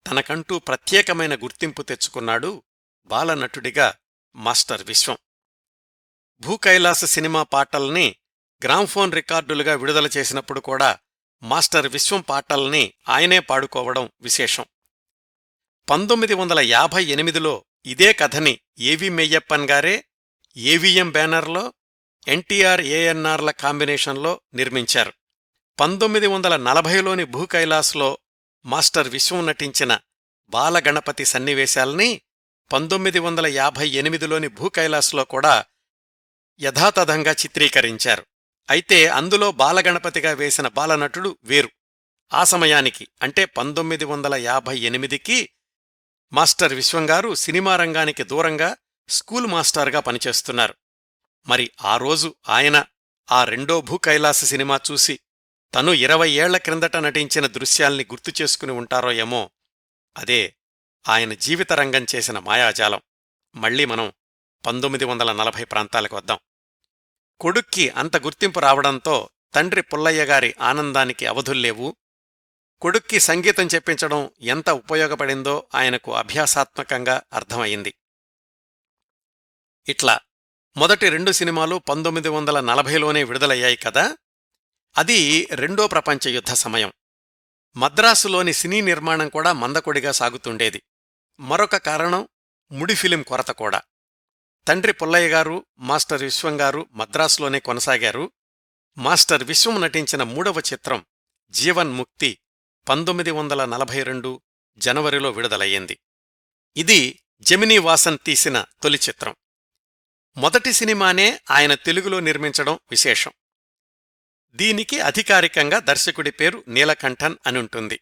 [SPEAKER 1] తనకంటూ ప్రత్యేకమైన గుర్తింపు తెచ్చుకున్నాడు బాలనటుడిగా మాస్టర్ విశ్వం. భూకైలాస సినిమా పాటల్ని గ్రామ్ఫోన్ రికార్డులుగా విడుదల చేసినప్పుడు కూడా మాస్టర్ విశ్వం పాటల్ని ఆయనే పాడుకోవడం విశేషం. 1958లో ఇదే కథని ఏవి మెయ్యప్పన్ గారే ఏవిఎం బ్యానర్లో ఎన్టీఆర్ ఏఎన్ఆర్ల కాంబినేషన్లో నిర్మించారు. 1940లోని భూకైలాస్లో మాస్టర్ విశ్వం నటించిన బాలగణపతి సన్నివేశాల్ని 1958లోని భూకైలాస్లో కూడా యథాతథంగా చిత్రీకరించారు. అయితే అందులో బాలగణపతిగా వేసిన బాలనటుడు వేరు. ఆ సమయానికి అంటే 1958కి మాస్టర్ విశ్వంగారు సినిమా రంగానికి దూరంగా స్కూల్ మాస్టర్గా పనిచేస్తున్నారు. మరి ఆ రోజు ఆయన ఆ రెండో భూకైలాస సినిమా చూసి తను 20 ఏళ్ల క్రిందట నటించిన దృశ్యాల్ని గుర్తు చేసుకుని ఉంటారో ఏమో. అదే ఆయన జీవితరంగం చేసిన మాయాజాలం. మళ్లీ మనం 1940 ప్రాంతాలకు వద్దాం. కొడుక్కి అంత గుర్తింపు రావడంతో తండ్రి పుల్లయ్యగారి ఆనందానికి అవధుల్లేవు. కొడుక్కి సంగీతం చెప్పించడం ఎంత ఉపయోగపడిందో ఆయనకు అభ్యాసాత్మకంగా అర్థమయింది. ఇట్లా మొదటి 2 సినిమాలు 1940లోనే విడుదలయ్యాయి కదా. అది రెండో ప్రపంచ యుద్ధ సమయం. మద్రాసులోని సినీ నిర్మాణం కూడా మందకొడిగా సాగుతుండేది. మరొక కారణం ముడి ఫిలిం కొరత కూడా. తండ్రి పుల్లయ్యగారు, మాస్టర్ విశ్వంగారు మద్రాసులోనే కొనసాగారు. మాస్టర్ విశ్వం నటించిన 3వ చిత్రం జీవన్ముక్తి 1942 జనవరిలో విడుదలయ్యింది. ఇది జెమినీ వాసన్ తీసిన తొలి చిత్రం. మొదటి సినిమానే ఆయన తెలుగులో నిర్మించడం విశేషం. దీనికి అధికారికంగా దర్శకుడి పేరు నీలకంఠన్ అనుంటుంది.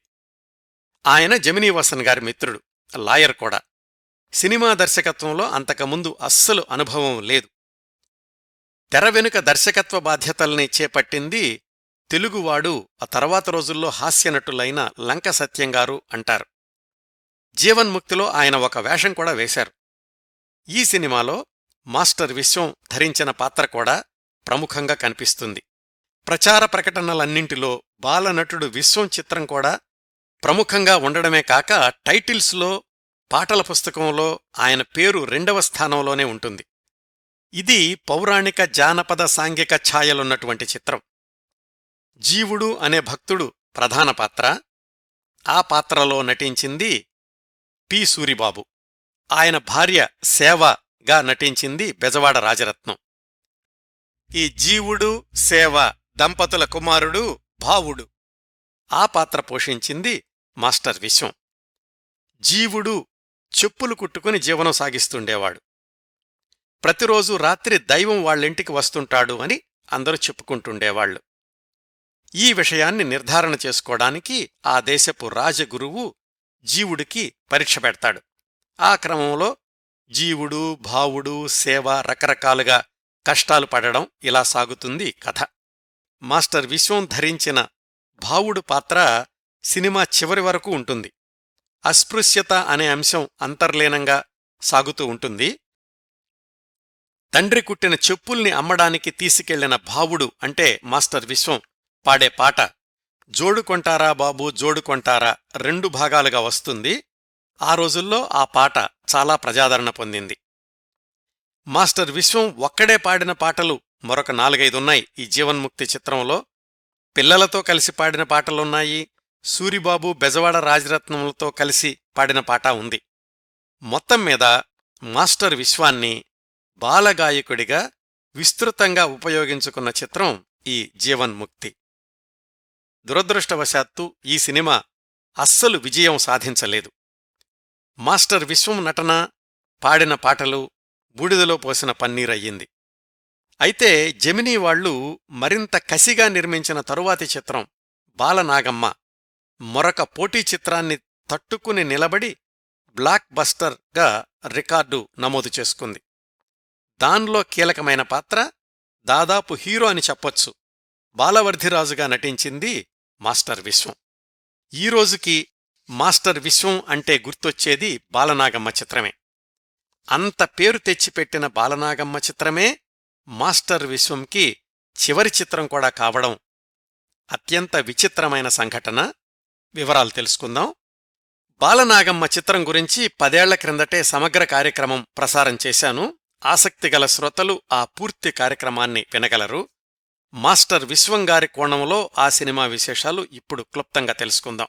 [SPEAKER 1] ఆయన జెమినీ వాసన్ గారి మిత్రుడు, లాయర్ కూడా. సినిమా దర్శకత్వంలో అంతకుముందు అస్సలు అనుభవం లేదు. తెర వెనుక దర్శకత్వ బాధ్యతల్ని చేపట్టింది తెలుగువాడు, ఆ తర్వాత రోజుల్లో హాస్యనటులైన లంక సత్యంగారు అంటారు. జీవన్ముక్తిలో ఆయన ఒక వేషం కూడా వేశారు. ఈ సినిమాలో మాస్టర్ విశ్వం ధరించిన పాత్ర కూడా ప్రముఖంగా కనిపిస్తుంది. ప్రచార ప్రకటనలన్నింటిలో బాలనటుడు విశ్వం చిత్రం కూడా ప్రముఖంగా ఉండడమే కాక టైటిల్స్లో, పాటల పుస్తకంలో ఆయన పేరు 2వ స్థానంలోనే ఉంటుంది. ఇది పౌరాణిక జానపద సాంఘిక ఛాయలున్నటువంటి చిత్రం. జీవుడు అనే భక్తుడు ప్రధాన పాత్ర. ఆ పాత్రలో నటించింది పి. సూరిబాబు. ఆయన భార్య సేవగా నటించింది బెజవాడ రాజరత్నం. ఈ జీవుడు, సేవ దంపతుల కుమారుడు భావుడు. ఆ పాత్ర పోషించింది మాస్టర్ విశ్వం. జీవుడు చెప్పులు కుట్టుకుని జీవనం సాగిస్తుండేవాడు. ప్రతిరోజు రాత్రి దైవం వాళ్ళింటికి వస్తుంటాడు అని అందరూ చెప్పుకుంటుండేవాళ్లు. ఈ విషయాన్ని నిర్ధారణ చేసుకోవడానికి ఆ దేశపు రాజగురువు జీవుడికి పరీక్ష పెడతాడు. ఆ క్రమంలో జీవుడు, భావుడు, సేవ రకరకాలుగా కష్టాలు పడడం ఇలా సాగుతుంది కథ. మాస్టర్ విశ్వం ధరించిన భావుడు పాత్ర సినిమా చివరి వరకు ఉంటుంది. అస్పృశ్యత అనే అంశం అంతర్లీనంగా సాగుతూ ఉంటుంది. తండ్రి కుట్టిన చెప్పుల్ని అమ్మడానికి తీసుకెళ్లిన భావుడు అంటే మాస్టర్ విశ్వం పాడే పాట జోడుకొంటారా బాబూ జోడుకొంటారా 2 భాగాలుగా వస్తుంది. ఆ రోజుల్లో ఆ పాట చాలా ప్రజాదరణ పొందింది. మాస్టర్ విశ్వం ఒక్కడే పాడిన పాటలు మరొక 4-5 ఉన్నాయి ఈ జీవన్ముక్తి చిత్రంలో. పిల్లలతో కలిసి పాడిన పాటలున్నాయి. సూరిబాబు, బెజవాడ రాజరత్నములతో కలిసి పాడిన పాట ఉంది. మొత్తం మీద మాస్టర్ విశ్వాన్ని బాలగాయకుడిగా విస్తృతంగా ఉపయోగించుకున్న చిత్రం ఈ జీవన్ముక్తి. దురదృష్టవశాత్తు ఈ సినిమా అస్సలు విజయం సాధించలేదు. మాస్టర్ విశ్వం నటన, పాడిన పాటలు బూడిదలో పోసిన పన్నీరయ్యింది. అయితే జెమినీ వాళ్లు మరింత కసిగా నిర్మించిన తరువాతి చిత్రం బాలనాగమ్మ మరొక పోటీ చిత్రాన్ని తట్టుకుని నిలబడి బ్లాక్ బస్టర్గా రికార్డు నమోదు చేసుకుంది. దాన్లో కీలకమైన పాత్ర, దాదాపు హీరో అని చెప్పొచ్చు, బాలవర్ధిరాజుగా నటించింది మాస్టర్ విశ్వం. ఈరోజుకి మాస్టర్ విశ్వం అంటే గుర్తొచ్చేది బాలనాగమ్మ చిత్రమే. అంత పేరు తెచ్చిపెట్టిన బాలనాగమ్మ చిత్రమే మాస్టర్ విశ్వంకి చివరి చిత్రం కూడా కావడం అత్యంత విచిత్రమైన సంఘటన. వివరాలు తెలుసుకుందాం. బాలనాగమ్మ చిత్రం గురించి 10 ఏళ్ల క్రిందటే సమగ్ర కార్యక్రమం ప్రసారం చేశాను. ఆసక్తిగల శ్రోతలు ఆ పూర్తి కార్యక్రమాన్ని వినగలరు. మాస్టర్ విశ్వంగారి కోణంలో ఆ సినిమా విశేషాలు ఇప్పుడు క్లుప్తంగా తెలుసుకుందాం.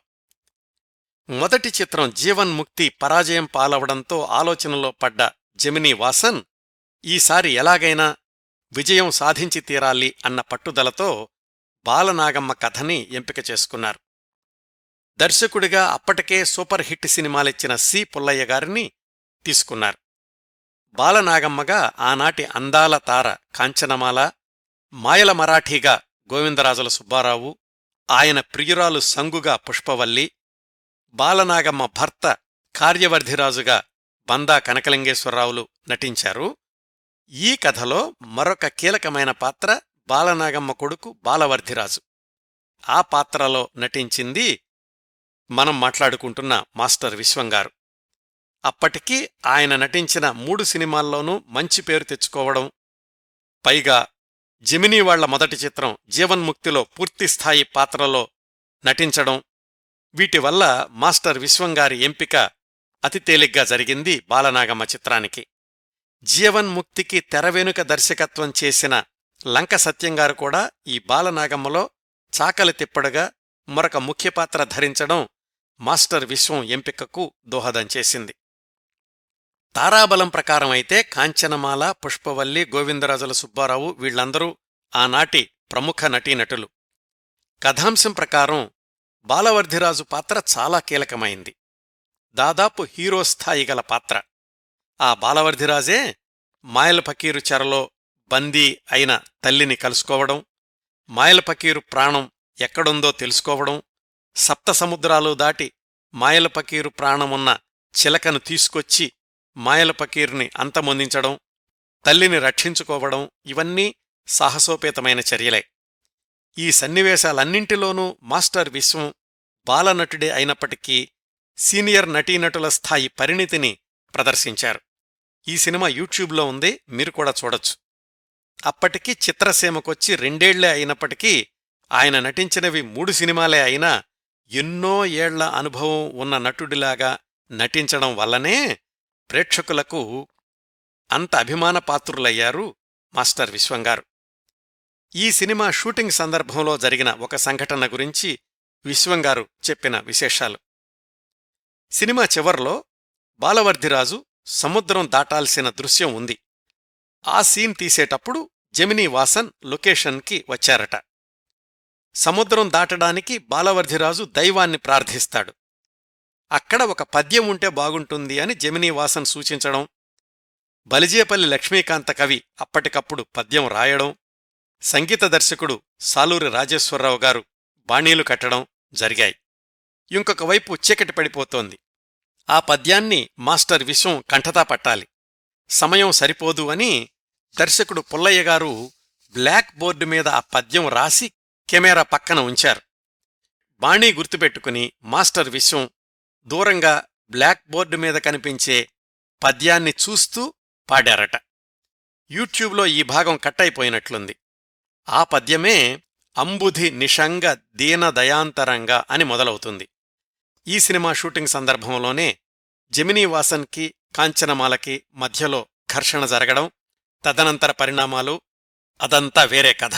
[SPEAKER 1] మొదటి చిత్రం జీవన్ముక్తి పరాజయం పాలవడంతో ఆలోచనలో పడ్డ జెమినీ వాసన్ ఈసారి ఎలాగైనా విజయం సాధించి తీరాలి అన్న పట్టుదలతో బాలనాగమ్మ కథని ఎంపిక చేసుకున్నారు. దర్శకుడిగా అప్పటికే సూపర్ హిట్ సినిమాలిచ్చిన సి పుల్లయ్య గారిని తీసుకున్నారు. బాలనాగమ్మగా ఆనాటి అందాల తార కాంచనమాల, మాయల మరాఠీగా గోవిందరాజుల సుబ్బారావు, ఆయన ప్రియురాలు సంగుగా పుష్పవల్లి, బాలనాగమ్మ భర్త కార్యవర్ధిరాజుగా బందా కనకలింగేశ్వరరావులు నటించారు. ఈ కథలో మరొక కీలకమైన పాత్ర బాలనాగమ్మ కొడుకు బాలవర్ధిరాజు. ఆ పాత్రలో నటించింది మనం మాట్లాడుకుంటున్న మాస్టర్ విశ్వంగారు. అప్పటికి ఆయన నటించిన 3 సినిమాల్లోనూ మంచి పేరు తెచ్చుకోవడం, పైగా జెమినీ వాళ్ల మొదటి చిత్రం జీవన్ముక్తిలో పూర్తిస్థాయి పాత్రలో నటించడం, వీటివల్ల మాస్టర్ విశ్వంగారి ఎంపిక అతి తేలిగ్గా జరిగింది బాలనాగమ్మ చిత్రానికి. జీవన్ముక్తికి తెరవెనుక దర్శకత్వం చేసిన లంక సత్యంగారు కూడా ఈ బాలనాగమ్మలో చాకలి తిప్పడుగా మరొక ముఖ్యపాత్ర ధరించడం మాస్టర్ విశ్వం ఎంపికకు దోహదం చేసింది. తారాబలం ప్రకారమైతే కాంచనమాల, పుష్పవల్లి, గోవిందరాజుల సుబ్బారావు వీళ్లందరూ ఆనాటి ప్రముఖ నటీనటులు. కథాంశం ప్రకారం బాలవర్ధిరాజు పాత్ర చాలా కీలకమైంది. దాదాపు హీరో స్థాయి గల పాత్ర. ఆ బాలవర్ధిరాజే మాయల పకీరు చెరలో బందీ అయిన తల్లిని కలుసుకోవడం, మాయల పకీరు ప్రాణం ఎక్కడుందో తెలుసుకోవడం, సప్తసముద్రాలు దాటి మాయల పకీరు ప్రాణమున్న చిలకను తీసుకొచ్చి మాయల పకీరుని అంతమొందించడం, తల్లిని రక్షించుకోవడం, ఇవన్నీ సాహసోపేతమైన చర్యలే. ఈ సన్నివేశాలన్నింటిలోనూ మాస్టర్ విశ్వం బాలనటుడే అయినప్పటికీ సీనియర్ నటీనటుల స్థాయి పరిణితిని ప్రదర్శించారు. ఈ సినిమా యూట్యూబ్లో ఉంది, మీరు కూడా చూడొచ్చు. అప్పటికి చిత్రసీమకొచ్చి 2 ఏళ్లే అయినప్పటికీ ఆయన నటించినవి 3 సినిమాలే అయినా ఎన్నో ఏళ్ల అనుభవం ఉన్న నటుడిలాగా నటించడం వల్లనే ప్రేక్షకులకు అంత అభిమానపాత్రులయ్యారు మాస్టర్ విశ్వంగారు. ఈ సినిమా షూటింగ్ సందర్భంలో జరిగిన ఒక సంఘటన గురించి విశ్వంగారు చెప్పిన విశేషాలు. సినిమా చివర్లో బాలవర్ధిరాజు సముద్రం దాటాల్సిన దృశ్యం ఉంది. ఆ సీన్ తీసేటప్పుడు జెమినీ వాసన్ లొకేషన్కి వచ్చారట. సముద్రం దాటడానికి బాలవర్ధిరాజు దైవాన్ని ప్రార్థిస్తాడు. అక్కడ ఒక పద్యం ఉంటే బాగుంటుంది అని జెమినీ వాసన్ సూచించడం, బలిజేపల్లి లక్ష్మీకాంత కవి అప్పటికప్పుడు పద్యం రాయడం, సంగీత దర్శకుడు సాలూరి రాజేశ్వరరావు గారు బాణీలు కట్టడం జరిగాయి. ఇంకొక వైపు చీకటి పడిపోతోంది. ఆ పద్యాన్ని మాస్టర్ విశ్వం కంఠతా పట్టాలి. సమయం సరిపోదు అని దర్శకుడు పుల్లయ్యగారు బ్లాక్ బోర్డు మీద ఆ పద్యం రాసి కెమెరా పక్కన ఉంచారు. బాణీ గుర్తుపెట్టుకుని మాస్టర్ విశ్వం దూరంగా బ్లాక్ బోర్డు మీద కనిపించే పద్యాన్ని చూస్తూ పాడారట. యూట్యూబ్లో ఈ భాగం కట్టయిపోయినట్లుంది. ఆ పద్యమే అంబుధి నిషంగ దీనదయాంతరంగా అని మొదలవుతుంది. ఈ సినిమా షూటింగ్ సందర్భంలోనే జెమినీ వాసన్కి, కాంచనమాలకి మధ్యలో ఘర్షణ జరగడం, తదనంతర పరిణామాలు, అదంతా వేరే కథ.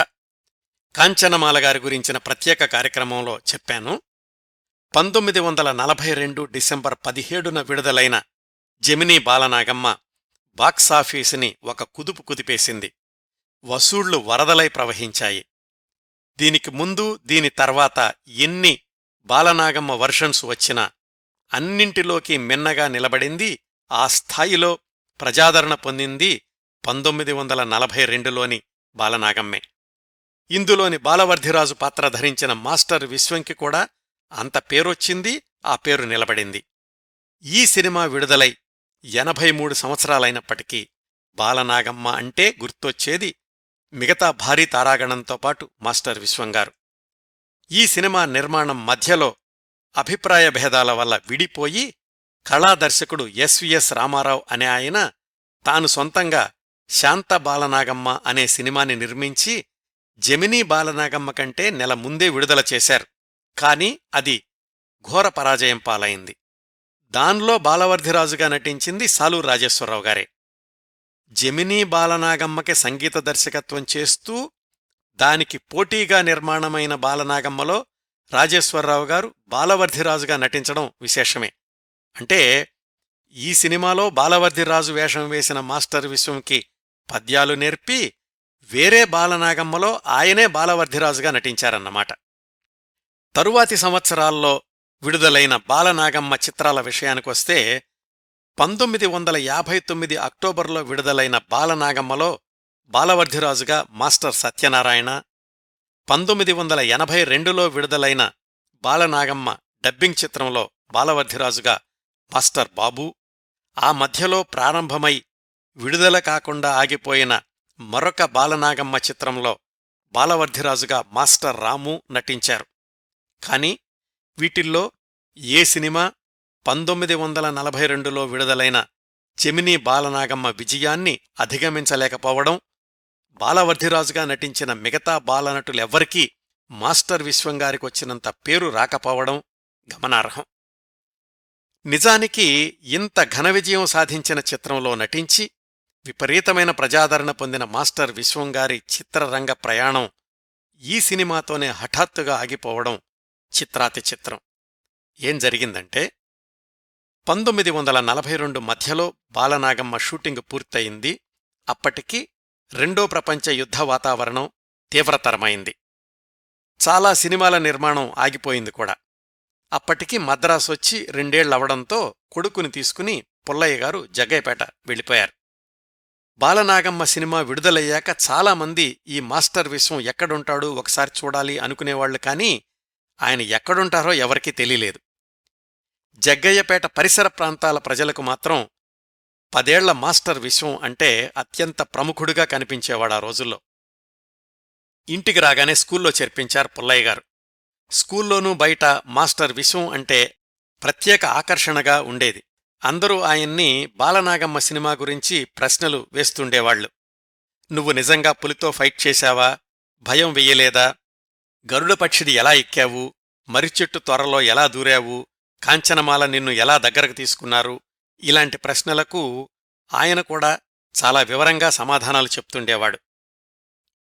[SPEAKER 1] కాంచనమాల గారి గురించిన ప్రత్యేక కార్యక్రమంలో చెప్పాను. 1942 డిసెంబర్ 17న విడుదలైన జెమినీ బాలనాగమ్మ బాక్సాఫీసుని ఒక కుదుపు కుదిపేసింది. వసూళ్లు వరదలై ప్రవహించాయి. దీనికి ముందు, దీని తర్వాత ఎన్ని బాలనాగమ్మ వర్షన్స్ వచ్చినా అన్నింటిలోకి మిన్నగా నిలబడింది, ఆ స్థాయిలో ప్రజాదరణ పొందింది 1942లోని బాలనాగమ్మే. ఇందులోని బాలవర్ధిరాజు పాత్ర ధరించిన మాస్టర్ విశ్వంకి కూడా అంత పేరొచ్చింది, ఆ పేరు నిలబడింది. ఈ సినిమా విడుదలై 83 సంవత్సరాలైనప్పటికీ బాలనాగమ్మ అంటే గుర్తొచ్చేది మిగతా భారీ తారాగణంతో పాటు మాస్టర్ విశ్వంగారు. ఈ సినిమా నిర్మాణం మధ్యలో అభిప్రాయ భేదాల వల్ల విడిపోయి కళాదర్శకుడు ఎస్విఎస్ రామారావు అనే ఆయన తాను సొంతంగా శాంత బాలనాగమ్మ అనే సినిమాని నిర్మించి జెమినీ బాలనాగమ్మ కంటే నెల ముందే విడుదల చేశారు. కాని అది ఘోర పరాజయం పాలైంది. దాన్లో బాలవర్ధిరాజుగా నటించింది సాలూరు రాజేశ్వరరావు గారే. జెమినీ బాలనాగమ్మకి సంగీత దర్శకత్వం చేస్తూ దానికి పోటీగా నిర్మాణమైన బాలనాగమ్మలో రాజేశ్వరరావు గారు బాలవర్ధిరాజుగా నటించడం విశేషమే. అంటే ఈ సినిమాలో బాలవర్ధిరాజు వేషం వేసిన మాస్టర్ విశ్వంకి పద్యాలు నేర్పి వేరే బాలనాగమ్మలో ఆయనే బాలవర్ధిరాజుగా నటించారన్నమాట. తరువాతి సంవత్సరాల్లో విడుదలైన బాలనాగమ్మ చిత్రాల విషయానికొస్తే 1959 అక్టోబర్లో విడుదలైన బాలనాగమ్మలో బాలవర్ధిరాజుగా మాస్టర్ సత్యనారాయణ, 1982లో విడుదలైన బాలనాగమ్మ డబ్బింగ్ చిత్రంలో బాలవర్ధిరాజుగా మాస్టర్ బాబు, ఆ మధ్యలో ప్రారంభమై విడుదల కాకుండా ఆగిపోయిన మరొక బాలనాగమ్మ చిత్రంలో బాలవర్ధిరాజుగా మాస్టర్ రాము నటించారు. కాని వీటిల్లో ఏ సినిమా 1942లో విడుదలైన జెమినీ బాలనాగమ్మ విజయాన్ని అధిగమించలేకపోవడం, బాలవర్ధిరాజుగా నటించిన మిగతా బాలనటులెవ్వరికీ మాస్టర్ విశ్వంగారికొచ్చినంత పేరు రాకపోవడం గమనార్హం. నిజానికి ఇంత ఘన విజయం సాధించిన చిత్రంలో నటించి విపరీతమైన ప్రజాదరణ పొందిన మాస్టర్ విశ్వంగారి చిత్రరంగ ప్రయాణం ఈ సినిమాతోనే హఠాత్తుగా ఆగిపోవడం చిత్రాతి చిత్రం. ఏం జరిగిందంటే 1942 మధ్యలో బాలనాగమ్మ షూటింగ్ పూర్తయింది. అప్పటికి రెండో ప్రపంచ యుద్ధ వాతావరణం తీవ్రతరమైంది. చాలా సినిమాల నిర్మాణం ఆగిపోయింది కూడా. అప్పటికి మద్రాసొచ్చి 2 ఏళ్లవడంతో కొడుకుని తీసుకుని పుల్లయ్య గారు జగ్గయ్యపేట వెళ్ళిపోయారు. బాలనాగమ్మ సినిమా విడుదలయ్యాక చాలామంది ఈ మాస్టర్ విశ్వం ఎక్కడుంటాడు ఒకసారి చూడాలి అనుకునేవాళ్లు. కానీ ఆయన ఎక్కడుంటారో ఎవరికీ తెలియలేదు. జగ్గయ్యపేట పరిసర ప్రాంతాల ప్రజలకు మాత్రం 10 ఏళ్ల మాస్టర్ విశ్వం అంటే అత్యంత ప్రముఖుడుగా కనిపించేవాడు ఆ రోజుల్లో. ఇంటికి రాగానే స్కూల్లో చేర్పించారు పుల్లయ్య గారు. స్కూల్లోనూ బయట మాస్టర్ విశ్వం అంటే ప్రత్యేక ఆకర్షణగా ఉండేది. అందరూ ఆయన్ని బాలనాగమ్మ సినిమా గురించి ప్రశ్నలు వేస్తుండేవాళ్లు. నువ్వు నిజంగా పులితో ఫైట్ చేశావా? భయం వెయ్యలేదా? గరుడపక్షిది ఎలా ఎక్కావు? మర్రిచెట్టు త్వరలో ఎలా దూరావు? కాంచనమాల నిన్ను ఎలా దగ్గరకు తీసుకున్నారు? ఇలాంటి ప్రశ్నలకు ఆయన కూడా చాలా వివరంగా సమాధానాలు చెప్తుండేవాడు.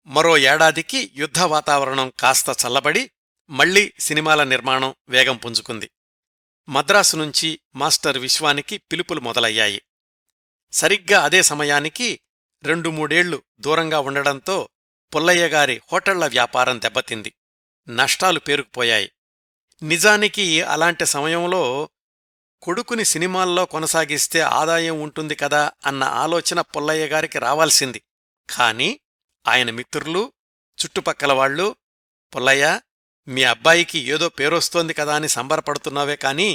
[SPEAKER 1] మరో ఏడాదికి యుద్ధ వాతావరణం కాస్త చల్లబడి మళ్లీ సినిమాల నిర్మాణం వేగం పుంజుకుంది. మద్రాసు నుంచి మాస్టర్ విశ్వానికి పిలుపులు మొదలయ్యాయి. సరిగ్గా అదే సమయానికి 2-3 దూరంగా ఉండడంతో పుల్లయ్యగారి హోటళ్ల వ్యాపారం దెబ్బతింది. నష్టాలు పేరుకుపోయాయి. నిజానికి అలాంటి సమయంలో కొడుకుని సినిమాల్లో కొనసాగిస్తే ఆదాయం ఉంటుంది కదా అన్న ఆలోచన పుల్లయ్యగారికి రావాల్సింది. కాని ఆయన మిత్రులు, చుట్టుపక్కలవాళ్లు, పుల్లయ్య, మీ అబ్బాయికి ఏదో పేరొస్తోంది కదా అని సంబరపడుతున్నావే కాని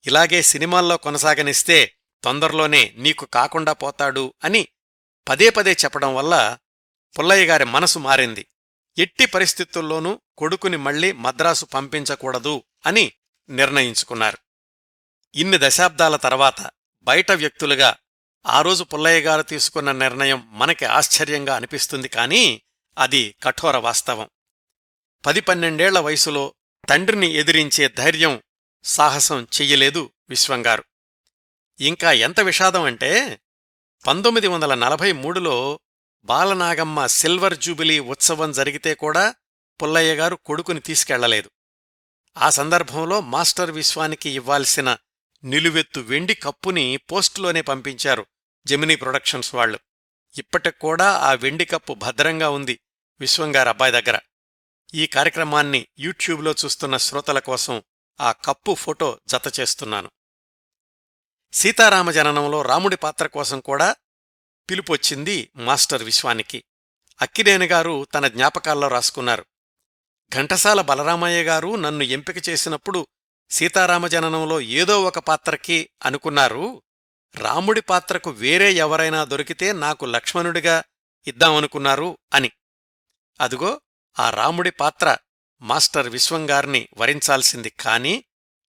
[SPEAKER 1] ఇలాగే సినిమాల్లో కొనసాగనిస్తే తొందరలోనే నీకు కాకుండా పోతాడు అని పదే పదే చెప్పడం వల్ల పుల్లయ్యగారి మనసు మారింది. ఎట్టి పరిస్థితుల్లోనూ కొడుకుని మళ్లీ మద్రాసు పంపించకూడదు అని నిర్ణయించుకున్నారు. ఇన్ని దశాబ్దాల తర్వాత బయట వ్యక్తులుగా ఆ రోజు పుల్లయ్యగారు తీసుకున్న నిర్ణయం మనకి ఆశ్చర్యంగా అనిపిస్తుంది. కానీ అది కఠోర వాస్తవం. 10-12 ఏళ్ల వయసులో తండ్రిని ఎదిరించే ధైర్యం, సాహసం చెయ్యలేదు విశ్వంగారు. ఇంకా ఎంత విషాదం అంటే 1943లో బాలనాగమ్మ సిల్వర్ జూబిలీ ఉత్సవం జరిగితే కూడా పుల్లయ్యగారు కొడుకుని తీసుకెళ్లలేదు. ఆ సందర్భంలో మాస్టర్ విశ్వానికి ఇవ్వాల్సిన నిలువెత్తు వెండి కప్పుని పోస్టులోనే పంపించారు జెమినీ ప్రొడక్షన్స్ వాళ్లు. ఇప్పటికూడా ఆ వెండి కప్పు భద్రంగా ఉంది విశ్వంగారి అబ్బాయి దగ్గర. ఈ కార్యక్రమాన్ని యూట్యూబ్లో చూస్తున్న శ్రోతల కోసం ఆ కప్పు ఫోటో జతచేస్తున్నాను. సీతారామజననంలో రాముడి పాత్ర కోసం కూడా పిలుపొచ్చింది మాస్టర్ విశ్వానికి. అక్కినేనిగారు తన జ్ఞాపకాల్లో రాసుకున్నారు. ఘంటసాల బలరామయ్య గారు నన్ను ఎంపిక చేసినప్పుడు సీతారామజననంలో ఏదో ఒక పాత్రకి అనుకున్నారు, రాముడి పాత్రకు వేరే ఎవరైనా దొరికితే నాకు లక్ష్మణుడిగా ఇద్దామనుకున్నారు అని. అదుగో ఆ రాముడి పాత్ర మాస్టర్ విశ్వంగారిని వరించాల్సింది. కాని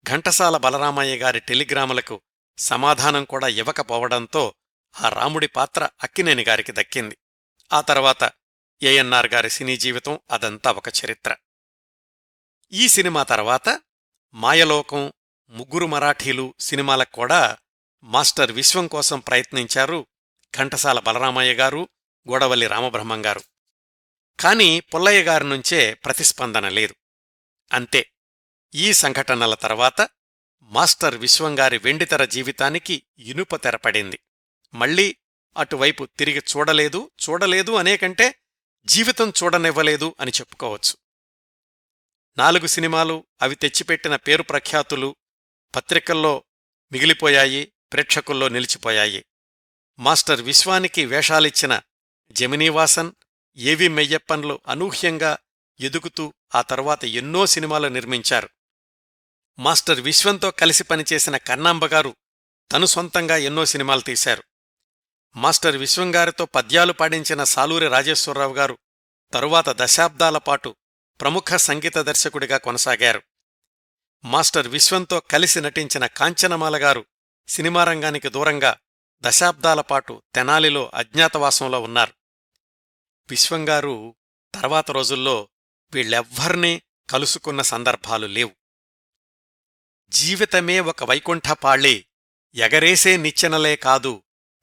[SPEAKER 1] ఘంటసాల బలరామయ్య గారి టెలిగ్రాములకు సమాధానం కూడా ఇవ్వకపోవడంతో ఆ రాముడి పాత్ర అక్కినేని గారికి దక్కింది. ఆ తర్వాత ఏఎన్నార్ గారి సినీ జీవితం అదంతా ఒక చరిత్ర. ఈ సినిమా తర్వాత మాయలోకం, ముగ్గురు మరాఠీలు సినిమాలకు కూడా మాస్టర్ విశ్వం కోసం ప్రయత్నించారు ఘంటసాల బలరామయ్య గారు, గోడవల్లి రామబ్రహ్మం గారు. కాని పుల్లయ్య గారినుంచే ప్రతిస్పందన లేదు. అంతే, ఈ సంఘటనల తర్వాత మాస్టర్ విశ్వంగారి వెండితెర జీవితానికి ఇనుప తెరపడింది. మళ్లీ అటువైపు తిరిగి చూడలేదు అనేకంటే జీవితం చూడనివ్వలేదు అని చెప్పుకోవచ్చు. 4 సినిమాలు, అవి తెచ్చిపెట్టిన పేరు ప్రఖ్యాతులు పత్రికల్లో మిగిలిపోయాయి, ప్రేక్షకుల్లో నిలిచిపోయాయి. మాస్టర్ విశ్వానికి వేషాలిచ్చిన జమినీవాసన్, ఏవి మెయ్యప్పన్లు అనూహ్యంగా ఎదుగుతూ ఆ తరువాత ఎన్నో సినిమాలు నిర్మించారు. మాస్టర్ విశ్వంతో కలిసి పనిచేసిన కన్నాంబగారు తను సొంతంగా ఎన్నో సినిమాలు తీశారు. మాస్టర్ విశ్వంగారితో పద్యాలు పాడించిన సాలూరి రాజేశ్వరరావు గారు తరువాత దశాబ్దాల పాటు ప్రముఖ సంగీత దర్శకుడిగా కొనసాగారు. మాస్టర్ విశ్వంతో కలిసి నటించిన కాంచనమాల గారు సినిమారంగానికి దూరంగా దశాబ్దాల పాటు తెనాలిలో అజ్ఞాతవాసంలో ఉన్నారు. విశ్వంగారు తర్వాత రోజుల్లో వీళ్ళెవ్వర్నీ కలుసుకున్న సందర్భాలు లేవు. జీవితమే ఒక వైకుంఠపాళి, ఎగరేసే నిచ్చెనలే కాదు,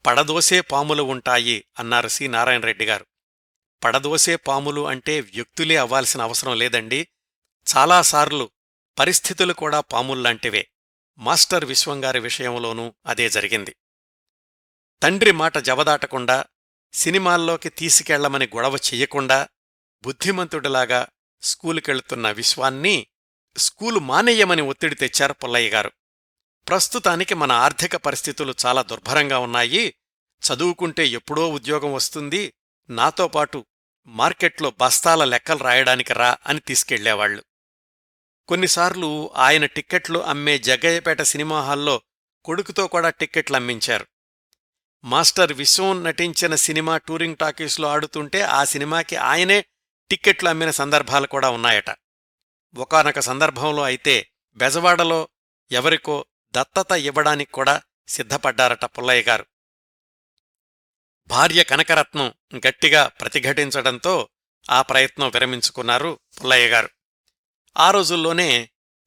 [SPEAKER 1] పడదోసే పాములు ఉంటాయి అన్నారు సి నారాయణరెడ్డి గారు. పడదోసే పాములు అంటే వ్యక్తులే అవ్వాల్సిన అవసరం లేదండి, చాలాసార్లు పరిస్థితులు కూడా పాముల్లాంటివే. మాస్టర్ విశ్వంగారి విషయంలోనూ అదే జరిగింది. తండ్రి మాట జవదాటకుండా, సినిమాల్లోకి తీసుకెళ్లమని గొడవ చెయ్యకుండా బుద్ధిమంతుడిలాగా స్కూలుకెళ్తున్న విశ్వాన్ని స్కూలు మానేయమని ఒత్తిడి తెచ్చారు పుల్లయ్య గారు. ప్రస్తుతానికి మన ఆర్థిక పరిస్థితులు చాలా దుర్భరంగా ఉన్నాయి, చదువుకుంటే ఎప్పుడో ఉద్యోగం వస్తుంది, నాతో పాటు మార్కెట్లో బస్తాల లెక్కలు రాయడానికి రా అని తీసుకెళ్లేవాళ్లు. కొన్నిసార్లు ఆయన టిక్కెట్లు అమ్మే జగ్గయ్యపేట సినిమా హాల్లో కొడుకుతో కూడా టిక్కెట్లు అమ్మించారు. మాస్టర్ విశ్వం నటించిన సినిమా టూరింగ్ టాకీస్లో ఆడుతుంటే ఆ సినిమాకి ఆయనే టిక్కెట్లు అమ్మిన సందర్భాలు కూడా ఉన్నాయట. ఒకానొక సందర్భంలో అయితే బెజవాడలో ఎవరికో దత్తత ఇవ్వడానికి కూడా సిద్ధపడ్డారట పుల్లయ్య గారు. భార్య కనకరత్నం గట్టిగా ప్రతిఘటించడంతో ఆ ప్రయత్నం విరమించుకున్నారు పుల్లయ్య గారు. ఆ రోజుల్లోనే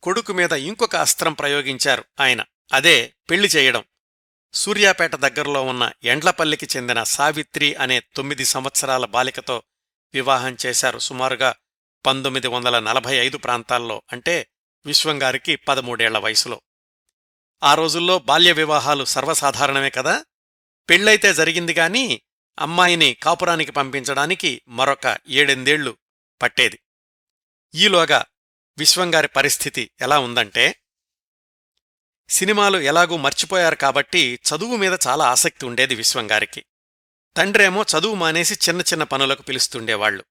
[SPEAKER 1] కొడుకు మీద ఇంకొక అస్త్రం ప్రయోగించారు ఆయన, అదే పెళ్లి చేయడం. సూర్యాపేట దగ్గరలో ఉన్న ఎండ్లపల్లికి చెందిన సావిత్రి అనే 9 సంవత్సరాల బాలికతో వివాహం చేశారు. సుమారుగా 1945 ప్రాంతాల్లో, అంటే విశ్వంగారికి 13 ఏళ్ల వయసులో. ఆ రోజుల్లో బాల్య వివాహాలు సర్వసాధారణమే కదా. పెళ్లైతే జరిగిందిగాని అమ్మాయిని కాపురానికి పంపించడానికి మరొక 7-8 పట్టేది. ఈలోగా విశ్వంగారి పరిస్థితి ఎలా ఉందంటే, సినిమాలు ఎలాగూ మర్చిపోయారు కాబట్టి చదువు మీద చాలా ఆసక్తి ఉండేది విశ్వంగారికి. తండ్రేమో చదువు మానేసి చిన్న చిన్న పనులకు పిలుస్తుండేవాళ్లు.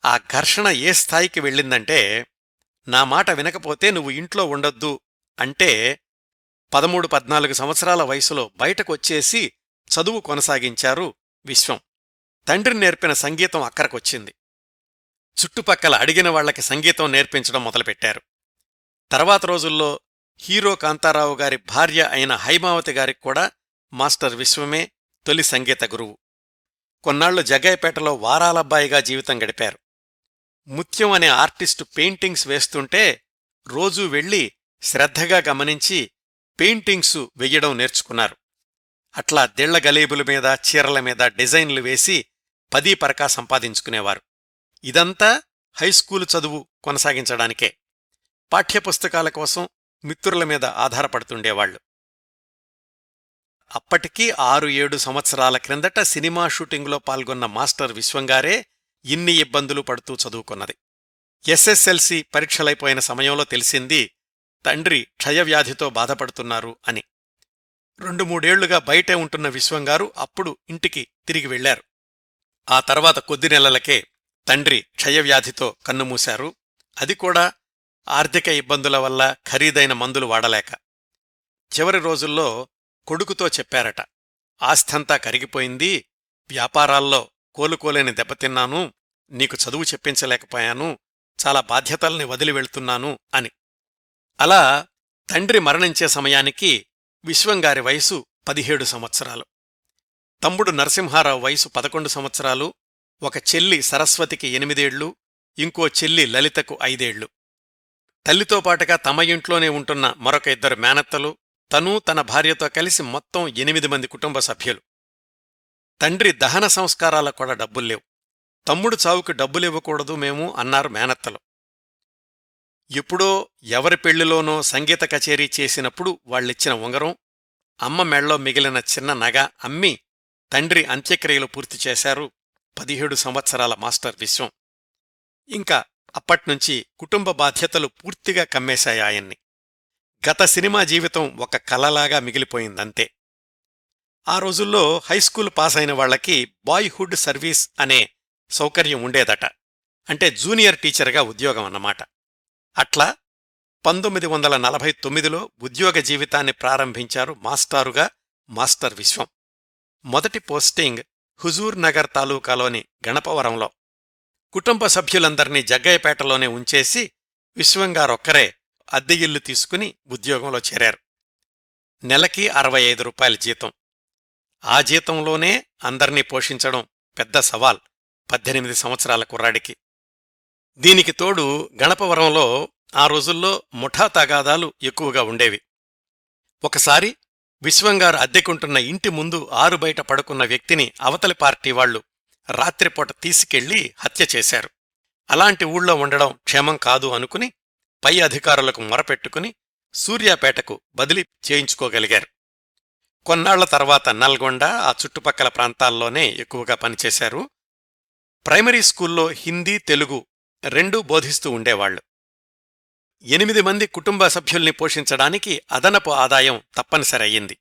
[SPEAKER 1] ఆ ఘర్షణ ఏ స్థాయికి వెళ్ళిందంటే, నా మాట వినకపోతే నువ్వు ఇంట్లో ఉండొద్దు అంటే 13-14 సంవత్సరాల వయసులో బయటకొచ్చేసి చదువు కొనసాగించారు విశ్వం. తండ్రి నేర్పిన సంగీతం అక్కరకొచ్చింది. చుట్టుపక్కల అడిగిన వాళ్లకి సంగీతం నేర్పించడం మొదలుపెట్టారు. తర్వాత రోజుల్లో హీరో కాంతారావు గారి భార్య అయిన హైమావతి గారికి కూడా మాస్టర్ విశ్వమే తొలి సంగీత గురువు. కొన్నాళ్లు జగ్గయ్యపేటలో వారాలబ్బాయిగా జీవితం గడిపారు. ముత్యం అనే ఆర్టిస్టు పెయింటింగ్స్ వేస్తుంటే రోజూ వెళ్లి శ్రద్ధగా గమనించి పెయింటింగ్సు వెయ్యడం నేర్చుకున్నారు. అట్లా దిళ్ల గలేబుల మీద, చీరల మీద డిజైన్లు వేసి 10 పరకా సంపాదించుకునేవారు. ఇదంతా హైస్కూలు చదువు కొనసాగించడానికే. పాఠ్యపుస్తకాల కోసం మిత్రుల మీద ఆధారపడుతుండేవాళ్లు. అప్పటికీ 6-7 సంవత్సరాల క్రిందట సినిమా షూటింగులో పాల్గొన్న మాస్టర్ విశ్వంగారే ఇన్ని ఇబ్బందులు పడుతూ చదువుకున్నది. ఎస్ఎస్ఎల్సి పరీక్షలైపోయిన సమయంలో తెలిసింది తండ్రి క్షయవ్యాధితో బాధపడుతున్నారు అని. 2-3 ఏళ్లుగా బయటే ఉంటున్న విశ్వంగారు అప్పుడు ఇంటికి తిరిగి వెళ్లారు. ఆ తర్వాత కొద్ది నెలలకే తండ్రి క్షయవ్యాధితో కన్నుమూశారు. అది కూడా ఆర్థిక ఇబ్బందుల వల్ల ఖరీదైన మందులు వాడలేక. చివరి రోజుల్లో కొడుకుతో చెప్పారట, ఆస్థంతా కరిగిపోయింది, వ్యాపారాల్లో కోలుకోలేని దెబ్బతిన్నాను, నీకు చదువు చెప్పించలేకపోయాను, చాలా బాధ్యతల్ని వదిలి వెళ్తున్నాను అని. అలా తండ్రి మరణించే సమయానికి విశ్వంగారి వయసు 17 సంవత్సరాలు. తమ్ముడు నరసింహారావు వయసు 11 సంవత్సరాలు, ఒక చెల్లి సరస్వతికి 8 ఏళ్లు, ఇంకో చెల్లి లలితకు 5 ఏళ్లు. తల్లితో పాటుగా తమ ఇంట్లోనే ఉంటున్న మరొక 2 మేనత్తలు, తనూ తన భార్యతో కలిసి మొత్తం 8 మంది కుటుంబ సభ్యులు. తండ్రి దహన సంస్కారాలకు కూడా డబ్బుల్లేవు. తమ్ముడు చావుకి డబ్బులివ్వకూడదు మేము అన్నారు మేనత్తలు. ఎప్పుడో ఎవరి పెళ్లిలోనో సంగీత కచేరీ చేసినప్పుడు వాళ్ళిచ్చిన ఉంగరం, అమ్మ మెళ్ళో మిగిలిన చిన్న నగ అమ్మి తండ్రి అంత్యక్రియలు పూర్తి చేశారు 17 సంవత్సరాల మాస్టర్ విశ్వం. ఇంకా అప్పట్నుంచి కుటుంబ బాధ్యతలు పూర్తిగా కమ్మేశాయాయన్ని. గత సినిమా జీవితం ఒక కలలాగా మిగిలిపోయిందంతే. ఆ రోజుల్లో హైస్కూలు పాసైన వాళ్లకి బాయ్హుడ్ సర్వీస్ అనే సౌకర్యం ఉండేదట. అంటే జూనియర్ టీచర్గా ఉద్యోగం అన్నమాట. అట్లా 1949లో ఉద్యోగ జీవితాన్ని ప్రారంభించారు మాస్టారుగా మాస్టర్ విశ్వం. మొదటి పోస్టింగ్ హుజూర్ నగర్ తాలూకాలోని గణపవరంలో. కుటుంబ సభ్యులందర్నీ జగ్గయ్యపేటలోనే ఉంచేసి విశ్వంగారొక్కరే అద్దె ఇల్లు తీసుకుని ఉద్యోగంలో చేరారు. నెలకి 65 రూపాయల జీతం. ఆ జీతంలోనే అందర్నీ పోషించడం పెద్ద సవాల్ 18 సంవత్సరాల కుర్రాడికి. దీనికి తోడు గణపవరంలో ఆ రోజుల్లో ముఠా తగాదాలు ఎక్కువగా ఉండేవి. ఒకసారి విశ్వంగారు అద్దెకుంటున్న ఇంటి ముందు ఆరుబయట పడుకున్న వ్యక్తిని అవతలి పార్టీ వాళ్లు రాత్రిపూట తీసుకెళ్లి హత్య చేశారు. అలాంటి ఊళ్ళో ఉండడం క్షేమం కాదు అనుకుని పై అధికారులకు మొరపెట్టుకుని సూర్యాపేటకు బదిలీ చేయించుకోగలిగారు. కొన్నాళ్ల తర్వాత నల్గొండ, ఆ చుట్టుపక్కల ప్రాంతాల్లోనే ఎక్కువగా పనిచేశారు. ప్రైమరీ స్కూల్లో హిందీ, తెలుగు రెండూ బోధిస్తూ ఉండేవాళ్లు. 8 మంది కుటుంబ సభ్యుల్ని పోషించడానికి అదనపు ఆదాయం తప్పనిసరి అయ్యింది.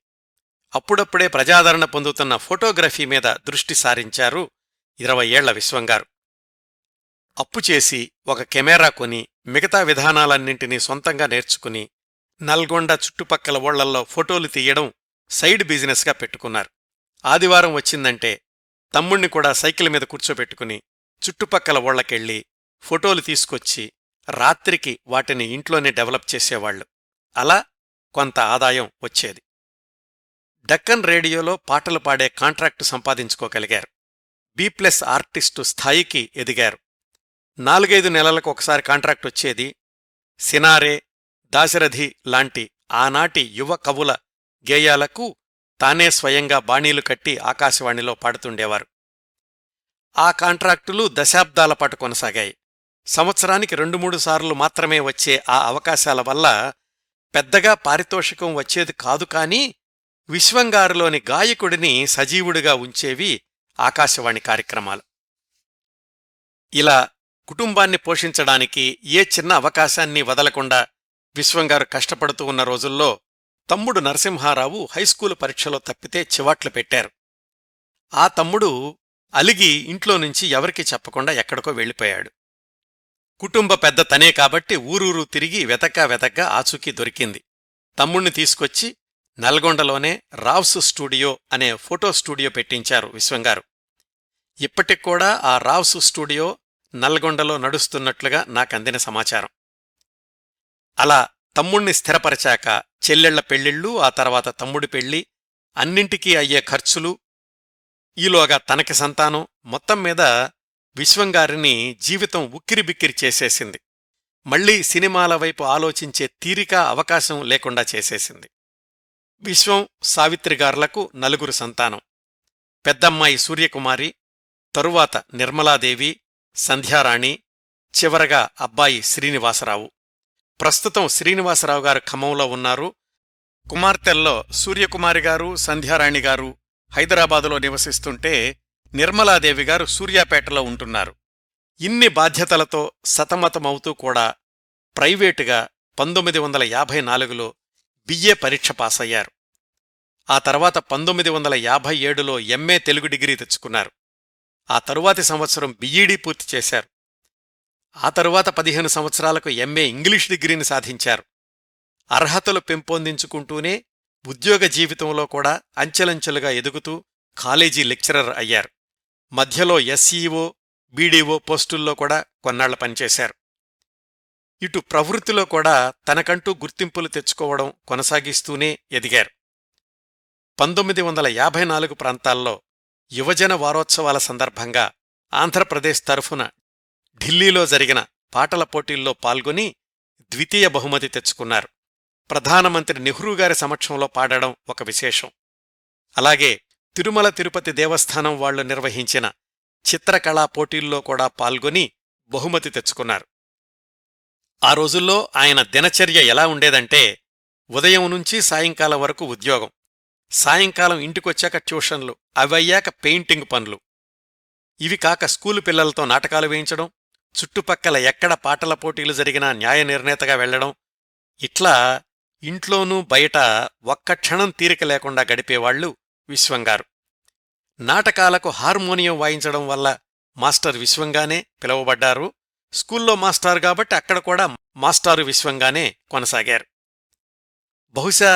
[SPEAKER 1] అప్పుడప్పుడే ప్రజాదరణ పొందుతున్న ఫోటోగ్రఫీ మీద దృష్టి సారించారు 20 ఏళ్ల విశ్వంగారు. అప్పుచేసి ఒక కెమెరా కొని మిగతా విధానాలన్నింటినీ సొంతంగా నేర్చుకుని నల్గొండ చుట్టుపక్కల ఊళ్లల్లో ఫోటోలు తీయడం సైడ్ బిజినెస్గా పెట్టుకున్నారు. ఆదివారం వచ్చిందంటే తమ్ముణ్ణి కూడా సైకిల్ మీద కూర్చోబెట్టుకుని చుట్టుపక్కల ఊళ్లకెళ్ళి ఫోటోలు తీసుకొచ్చి రాత్రికి వాటిని ఇంట్లోనే డెవలప్ చేసేవాళ్లు. అలా కొంత ఆదాయం వచ్చేది. డక్కన్ రేడియోలో పాటలు పాడే కాంట్రాక్టు సంపాదించుకోగలిగారు. B+ ఆర్టిస్టు స్థాయికి ఎదిగారు. 4-5 నెలలకు ఒకసారి కాంట్రాక్ట్ వచ్చేది. సినారే, దాశరథి లాంటి ఆనాటి యువ కవుల గేయాలకు తానే స్వయంగా బాణీలు కట్టి ఆకాశవాణిలో పాడుతుండేవారు. ఆ కాంట్రాక్టులు దశాబ్దాల పాటు కొనసాగాయి. సంవత్సరానికి 2-3 సార్లు మాత్రమే వచ్చే ఆ అవకాశాల వల్ల పెద్దగా పారితోషికం వచ్చేది కాదు. కానీ విశ్వంగారిలోని గాయకుడిని సజీవుడిగా ఉంచేవి ఆకాశవాణి కార్యక్రమాలు. ఇలా కుటుంబాన్ని పోషించడానికి ఏ చిన్న అవకాశాన్ని వదలకుండా విశ్వంగారు కష్టపడుతూ ఉన్న రోజుల్లో తమ్ముడు నరసింహారావు హైస్కూలు పరీక్షలో తప్పితే చివాట్లు పెట్టారు. ఆ తమ్ముడు అలిగి ఇంట్లో నుంచి ఎవరికీ చెప్పకుండా ఎక్కడికో వెళ్ళిపోయాడు. కుటుంబ పెద్ద తనే కాబట్టి ఊరూరు తిరిగి వెతగ్గా ఆచూకీ దొరికింది. తమ్ముణ్ణి తీసుకొచ్చి నల్గొండలోనే రావ్స్ స్టూడియో అనే ఫోటో స్టూడియో పెట్టించారు విశ్వంగారు. ఇప్పటిక్కూడా ఆ రావ్స్ స్టూడియో నల్గొండలో నడుస్తున్నట్లుగా నాకందిన సమాచారం. అలా తమ్ముణ్ణి స్థిరపరిచాక చెల్లెళ్ల పెళ్ళిళ్ళు, ఆ తర్వాత తమ్ముడి పెళ్ళి, అన్నింటికీ అయ్యే ఖర్చులు, ఈలోగా తనకి సంతానం, మొత్తం మీద విశ్వంగారిని జీవితం ఉక్కిరిబిక్కిరి చేసేసింది. మళ్లీ సినిమాల వైపు ఆలోచించే తీరిక, అవకాశం లేకుండా చేసేసింది. విశ్వం, సావిత్రిగార్లకు 4 సంతానం. పెద్దమ్మాయి సూర్యకుమారి, తరువాత నిర్మలాదేవి, సంధ్యారాణి, చివరగా అబ్బాయి శ్రీనివాసరావు. ప్రస్తుతం శ్రీనివాసరావు గారు ఖమ్మంలో ఉన్నారు. కుమార్తెల్లో సూర్యకుమారిగారు, సంధ్యారాణిగారు హైదరాబాదులో నివసిస్తుంటే నిర్మలాదేవి గారు సూర్యాపేటలో ఉంటున్నారు. ఇన్ని బాధ్యతలతో సతమతమవుతూ కూడా ప్రైవేటుగా 1954లో బిఏ పరీక్ష పాసయ్యారు. ఆ తర్వాత 1957లో ఎంఏ తెలుగు డిగ్రీ తెచ్చుకున్నారు. ఆ తరువాతి సంవత్సరం బిఈడీ పూర్తి చేశారు. ఆ తరువాత 15 సంవత్సరాలకు ఎంఏ ఇంగ్లీష్ డిగ్రీని సాధించారు. అర్హతలు పెంపొందించుకుంటూనే ఉద్యోగ జీవితంలో కూడా అంచెలంచెలుగా ఎదుగుతూ కాలేజీ లెక్చరర్ అయ్యారు. మధ్యలో ఎస్ఈఓ, బీడీఓ పోస్టుల్లో కూడా కొన్నాళ్ల పనిచేశారు. ఇటు ప్రవృత్తిలో కూడా తనకంటూ గుర్తింపులు తెచ్చుకోవడం కొనసాగిస్తూనే ఎదిగారు. 1954 ప్రాంతాల్లో యువజన వారోత్సవాల సందర్భంగా ఆంధ్రప్రదేశ్ తరఫున ఢిల్లీలో జరిగిన పాటల పోటీల్లో పాల్గొని ద్వితీయ బహుమతి తెచ్చుకున్నారు. ప్రధానమంత్రి నెహ్రూగారి సమక్షంలో పాడడం ఒక విశేషం. అలాగే తిరుమల తిరుపతి దేవస్థానం వాళ్లు నిర్వహించిన చిత్రకళా పోటీల్లో కూడా పాల్గొని బహుమతి తెచ్చుకున్నారు. ఆ రోజుల్లో ఆయన దినచర్య ఎలా ఉండేదంటే, ఉదయం నుంచి సాయంకాలం వరకు ఉద్యోగం, సాయంకాలం ఇంటికొచ్చాక ట్యూషన్లు, అవయ్యాక పెయింటింగ్ పనులు, ఇవి కాక స్కూలు పిల్లలతో నాటకాలు వేయించడం, చుట్టుపక్కల ఎక్కడ పాటల పోటీలు జరిగినా న్యాయ నిర్ణేతగా వెళ్లడం, ఇట్లా ఇంట్లోనూ బయట ఒక్క క్షణం తీరిక లేకుండా గడిపేవాళ్లు విశ్వంగారు. నాటకాలకు హార్మోనియం వాయించడం వల్ల మాస్టర్ విశ్వంగానే పిలువబడ్డారు. స్కూల్లో మాస్టారు కాబట్టి అక్కడ కూడా మాస్టారు విశ్వంగానే కొనసాగారు. బహుశా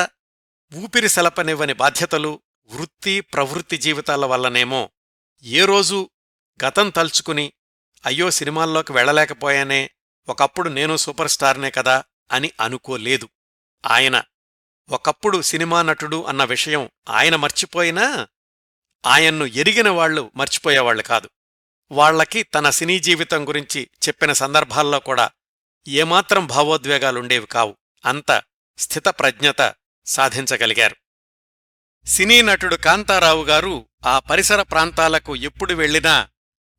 [SPEAKER 1] ఊపిరి సలపనివ్వని బాధ్యతలు, వృత్తి ప్రవృత్తి జీవితాల వల్లనేమో ఏ రోజూ గతం తలుచుకుని అయ్యో సినిమాల్లోకి వెళ్లలేకపోయానే, ఒకప్పుడు నేను సూపర్ స్టార్నే కదా అని అనుకోలేదు. ఆయన ఒకప్పుడు సినిమా నటుడు అన్న విషయం ఆయన మర్చిపోయినా ఆయన్ను ఎరిగిన వాళ్లు మర్చిపోయేవాళ్లు కాదు. వాళ్లకి తన సినీ జీవితం గురించి చెప్పిన సందర్భాల్లో కూడా ఏమాత్రం భావోద్వేగాలుండేవి కావు. అంత స్థితప్రజ్ఞత సాధించగలిగారు. సినీ నటుడు కాంతారావు గారు ఆ పరిసర ప్రాంతాలకు ఎప్పుడు వెళ్లినా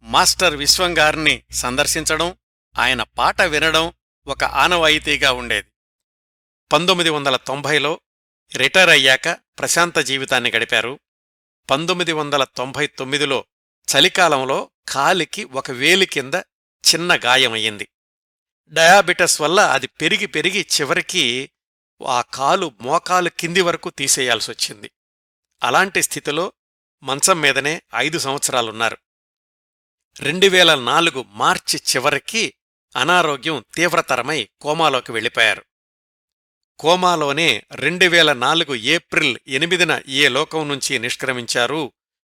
[SPEAKER 1] మాస్టర్ విశ్వంగారిని సందర్శించడం, ఆయన పాట వినడం ఒక ఆనవాయితీగా ఉండేది. 1990లో రిటైర్ అయ్యాక ప్రశాంత జీవితాన్ని గడిపారు. 1999లో చలికాలంలో కాలికి ఒక వేలి కింద చిన్న గాయమయ్యింది. డయాబెటస్ వల్ల అది పెరిగి పెరిగి చివరికి ఆ కాలు మోకాలు కింది వరకు తీసేయాల్సొచ్చింది. అలాంటి స్థితిలో మంచం మీదనే 5 సంవత్సరాలున్నారు. 2004 మార్చి చివరికి అనారోగ్యం తీవ్రతరమై కోమాలోకి వెళ్ళిపోయారు. కోమాలోనే 2004 ఏప్రిల్ 8న ఏ లోకం నుంచి నిష్క్రమించారు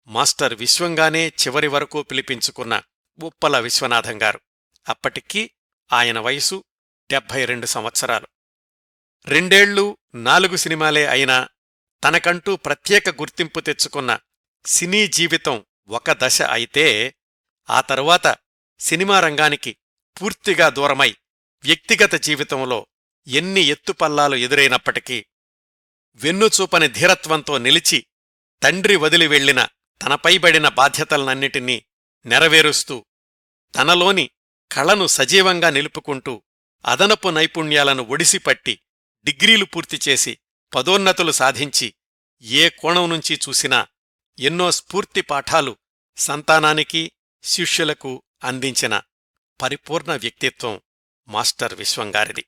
[SPEAKER 1] మాస్టర్ విశ్వంగానే చివరి వరకు పిలిపించుకున్న ఉప్పల విశ్వనాథంగారు. అప్పటికీ ఆయన వయసు 72 సంవత్సరాలు. 2 ఏళ్లు 4 సినిమాలే అయినా తనకంటూ ప్రత్యేక గుర్తింపు తెచ్చుకున్న సినీ జీవితం ఒక దశ అయితే, ఆ తరువాత సినిమా రంగానికి పూర్తిగా దూరమై వ్యక్తిగత జీవితంలో ఎన్ని ఎత్తుపల్లాలు ఎదురైనప్పటికీ వెన్నుచూపని ధీరత్వంతో నిలిచి తండ్రి వదిలి వెళ్లిన తనపైబడిన బాధ్యతలనన్నిటినీ నెరవేరుస్తూ తనలోని కళను సజీవంగా నిలుపుకుంటూ అదనపు నైపుణ్యాలను ఒడిసిపట్టి డిగ్రీలు పూర్తిచేసి పదోన్నతులు సాధించి ఏ కోణం నుంచి చూసినా ఎన్నో స్ఫూర్తి పాఠాలు సంతానానికి శిష్యులకు అందించిన పరిపూర్ణ వ్యక్తిత్వం మాస్టర్ విశ్వంగారిది.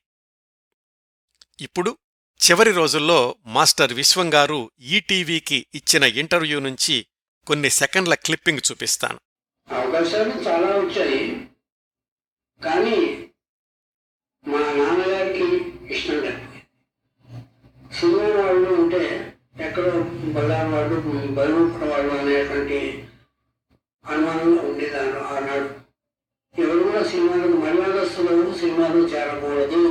[SPEAKER 1] ఇప్పుడు చివరి రోజుల్లో మాస్టర్ విశ్వంగారు ఈటీవీకి ఇచ్చిన ఇంటర్వ్యూ నుంచి కొన్ని సెకండ్ల క్లిప్పింగ్ చూపిస్తాను.
[SPEAKER 2] అవకాశాలు చాలా వచ్చాయి, కానీ మా నాన్నగారికి ఇష్టం లేదు. సినిమా వాళ్ళు ఉంటే ఎక్కడో బజార్ వాళ్ళు బరువుకున్న వాళ్ళు అనేటువంటి అనుమానంగా ఉండేదాన్ని ఆనాడు. ఎవరు కూడా సినిమాలకు మర్యాదస్తులు సినిమాలు చేరకూడదు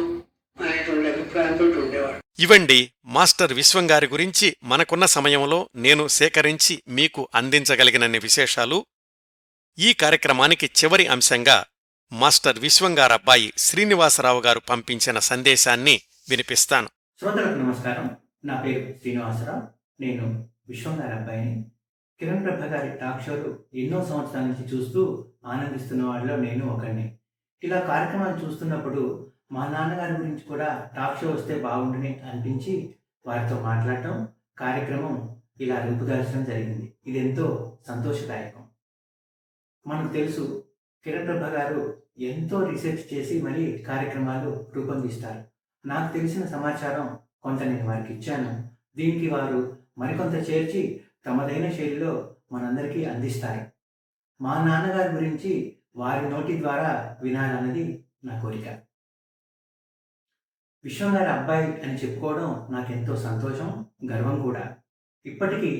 [SPEAKER 2] అనేటువంటి అభిప్రాయంతో ఉండేవాడు.
[SPEAKER 1] ఇవండి మాస్టర్ విశ్వంగారి గురించి మనకున్న సమయంలో నేను సేకరించి మీకు అందించగలిగినన్ని విశేషాలు. ఈ కార్యక్రమానికి చివరి అంశంగా మాస్టర్ విశ్వంగారబ్బాయి శ్రీనివాసరావు గారు పంపించిన సందేశాన్ని వినిపిస్తాను.
[SPEAKER 3] శ్రోతలకు నమస్కారం. నా పేరు శ్రీనివాసరావు. నేను విశ్వంగారబ్బాయిని. కిరణ్ ప్రభ గారి టాక్ షోలు ఎన్నో సంవత్సరాల నుంచి చూస్తూ ఆనందిస్తున్న వాళ్ళలో నేను ఒకరిని. ఇలా కార్యక్రమాలు చూస్తున్నప్పుడు మా నాన్నగారి గురించి కూడా టాక్ షో వస్తే బాగుండుని అనిపించి వారితో మాట్లాడటం, కార్యక్రమం ఇలా రూపుదాల్చడం జరిగింది. ఇది ఎంతో సంతోషదాయకం. మనకు తెలుసు, కిరణ్ ప్రభ గారు ఎంతో రీసెర్చ్ చేసి మరీ కార్యక్రమాలు రూపొందిస్తారు. నాకు తెలిసిన సమాచారం కొంత నేను వారికి ఇచ్చాను. దీనికి వారు మరికొంత చేర్చి తమదైన శైలిలో మనందరికీ అందిస్తారు. మా నాన్నగారి గురించి వారి నోటి ద్వారా వినాలన్నది నా కోరిక. విశ్వం గారి అబ్బాయి అని చెప్పుకోవడం నాకెంతో సంతోషం, గర్వం కూడా. ఇప్పటికీ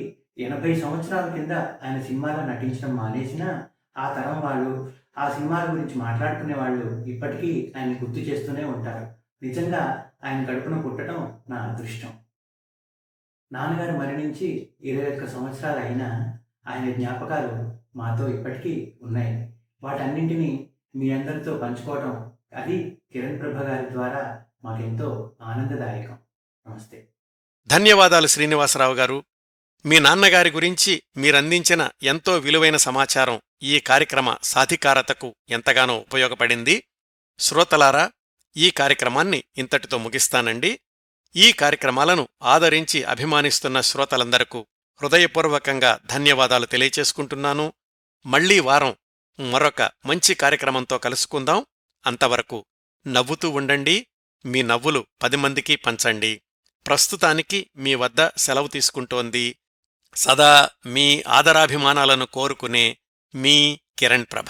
[SPEAKER 3] 80 సంవత్సరాల కింద ఆయన సినిమాలో నటించడం మానేసినా ఆ తరం వాళ్ళు, ఆ సినిమాల గురించి మాట్లాడుకునే వాళ్ళు ఇప్పటికీ ఆయన గుర్తు చేస్తూనే ఉంటారు. నిజంగా ఆయన కడుపున పుట్టడం నా అదృష్టం. నాన్నగారు మరణించి 21 సంవత్సరాలు అయినా ఆయన జ్ఞాపకాలు మాతో ఇప్పటికీ ఉన్నాయి. వాటన్నింటినీ మీ అందరితో పంచుకోవడం, అది కిరణ్ ప్రభ గారి ద్వారా మాకెంతో ఆనందదాయకం. నమస్తే.
[SPEAKER 1] ధన్యవాదాలు శ్రీనివాసరావు గారు. మీ నాన్నగారి గురించి మీరందించిన ఎంతో విలువైన సమాచారం ఈ కార్యక్రమ సాధికారతకు ఎంతగానో ఉపయోగపడింది. శ్రోతలారా, ఈ కార్యక్రమాన్ని ఇంతటితో ముగిస్తానండి. ఈ కార్యక్రమాలను ఆదరించి అభిమానిస్తున్న శ్రోతలందరకు హృదయపూర్వకంగా ధన్యవాదాలు తెలియచేసుకుంటున్నాను. మళ్లీ వారం మరొక మంచి కార్యక్రమంతో కలుసుకుందాం. అంతవరకు నవ్వుతూ ఉండండి. మీ నవ్వులు 10 మందికి పంచండి. ప్రస్తుతానికి మీ వద్ద సెలవు తీసుకుంటోంది సదా మీ ఆదరాభిమానాలను కోరుకునే మీ కిరణ్ ప్రభ.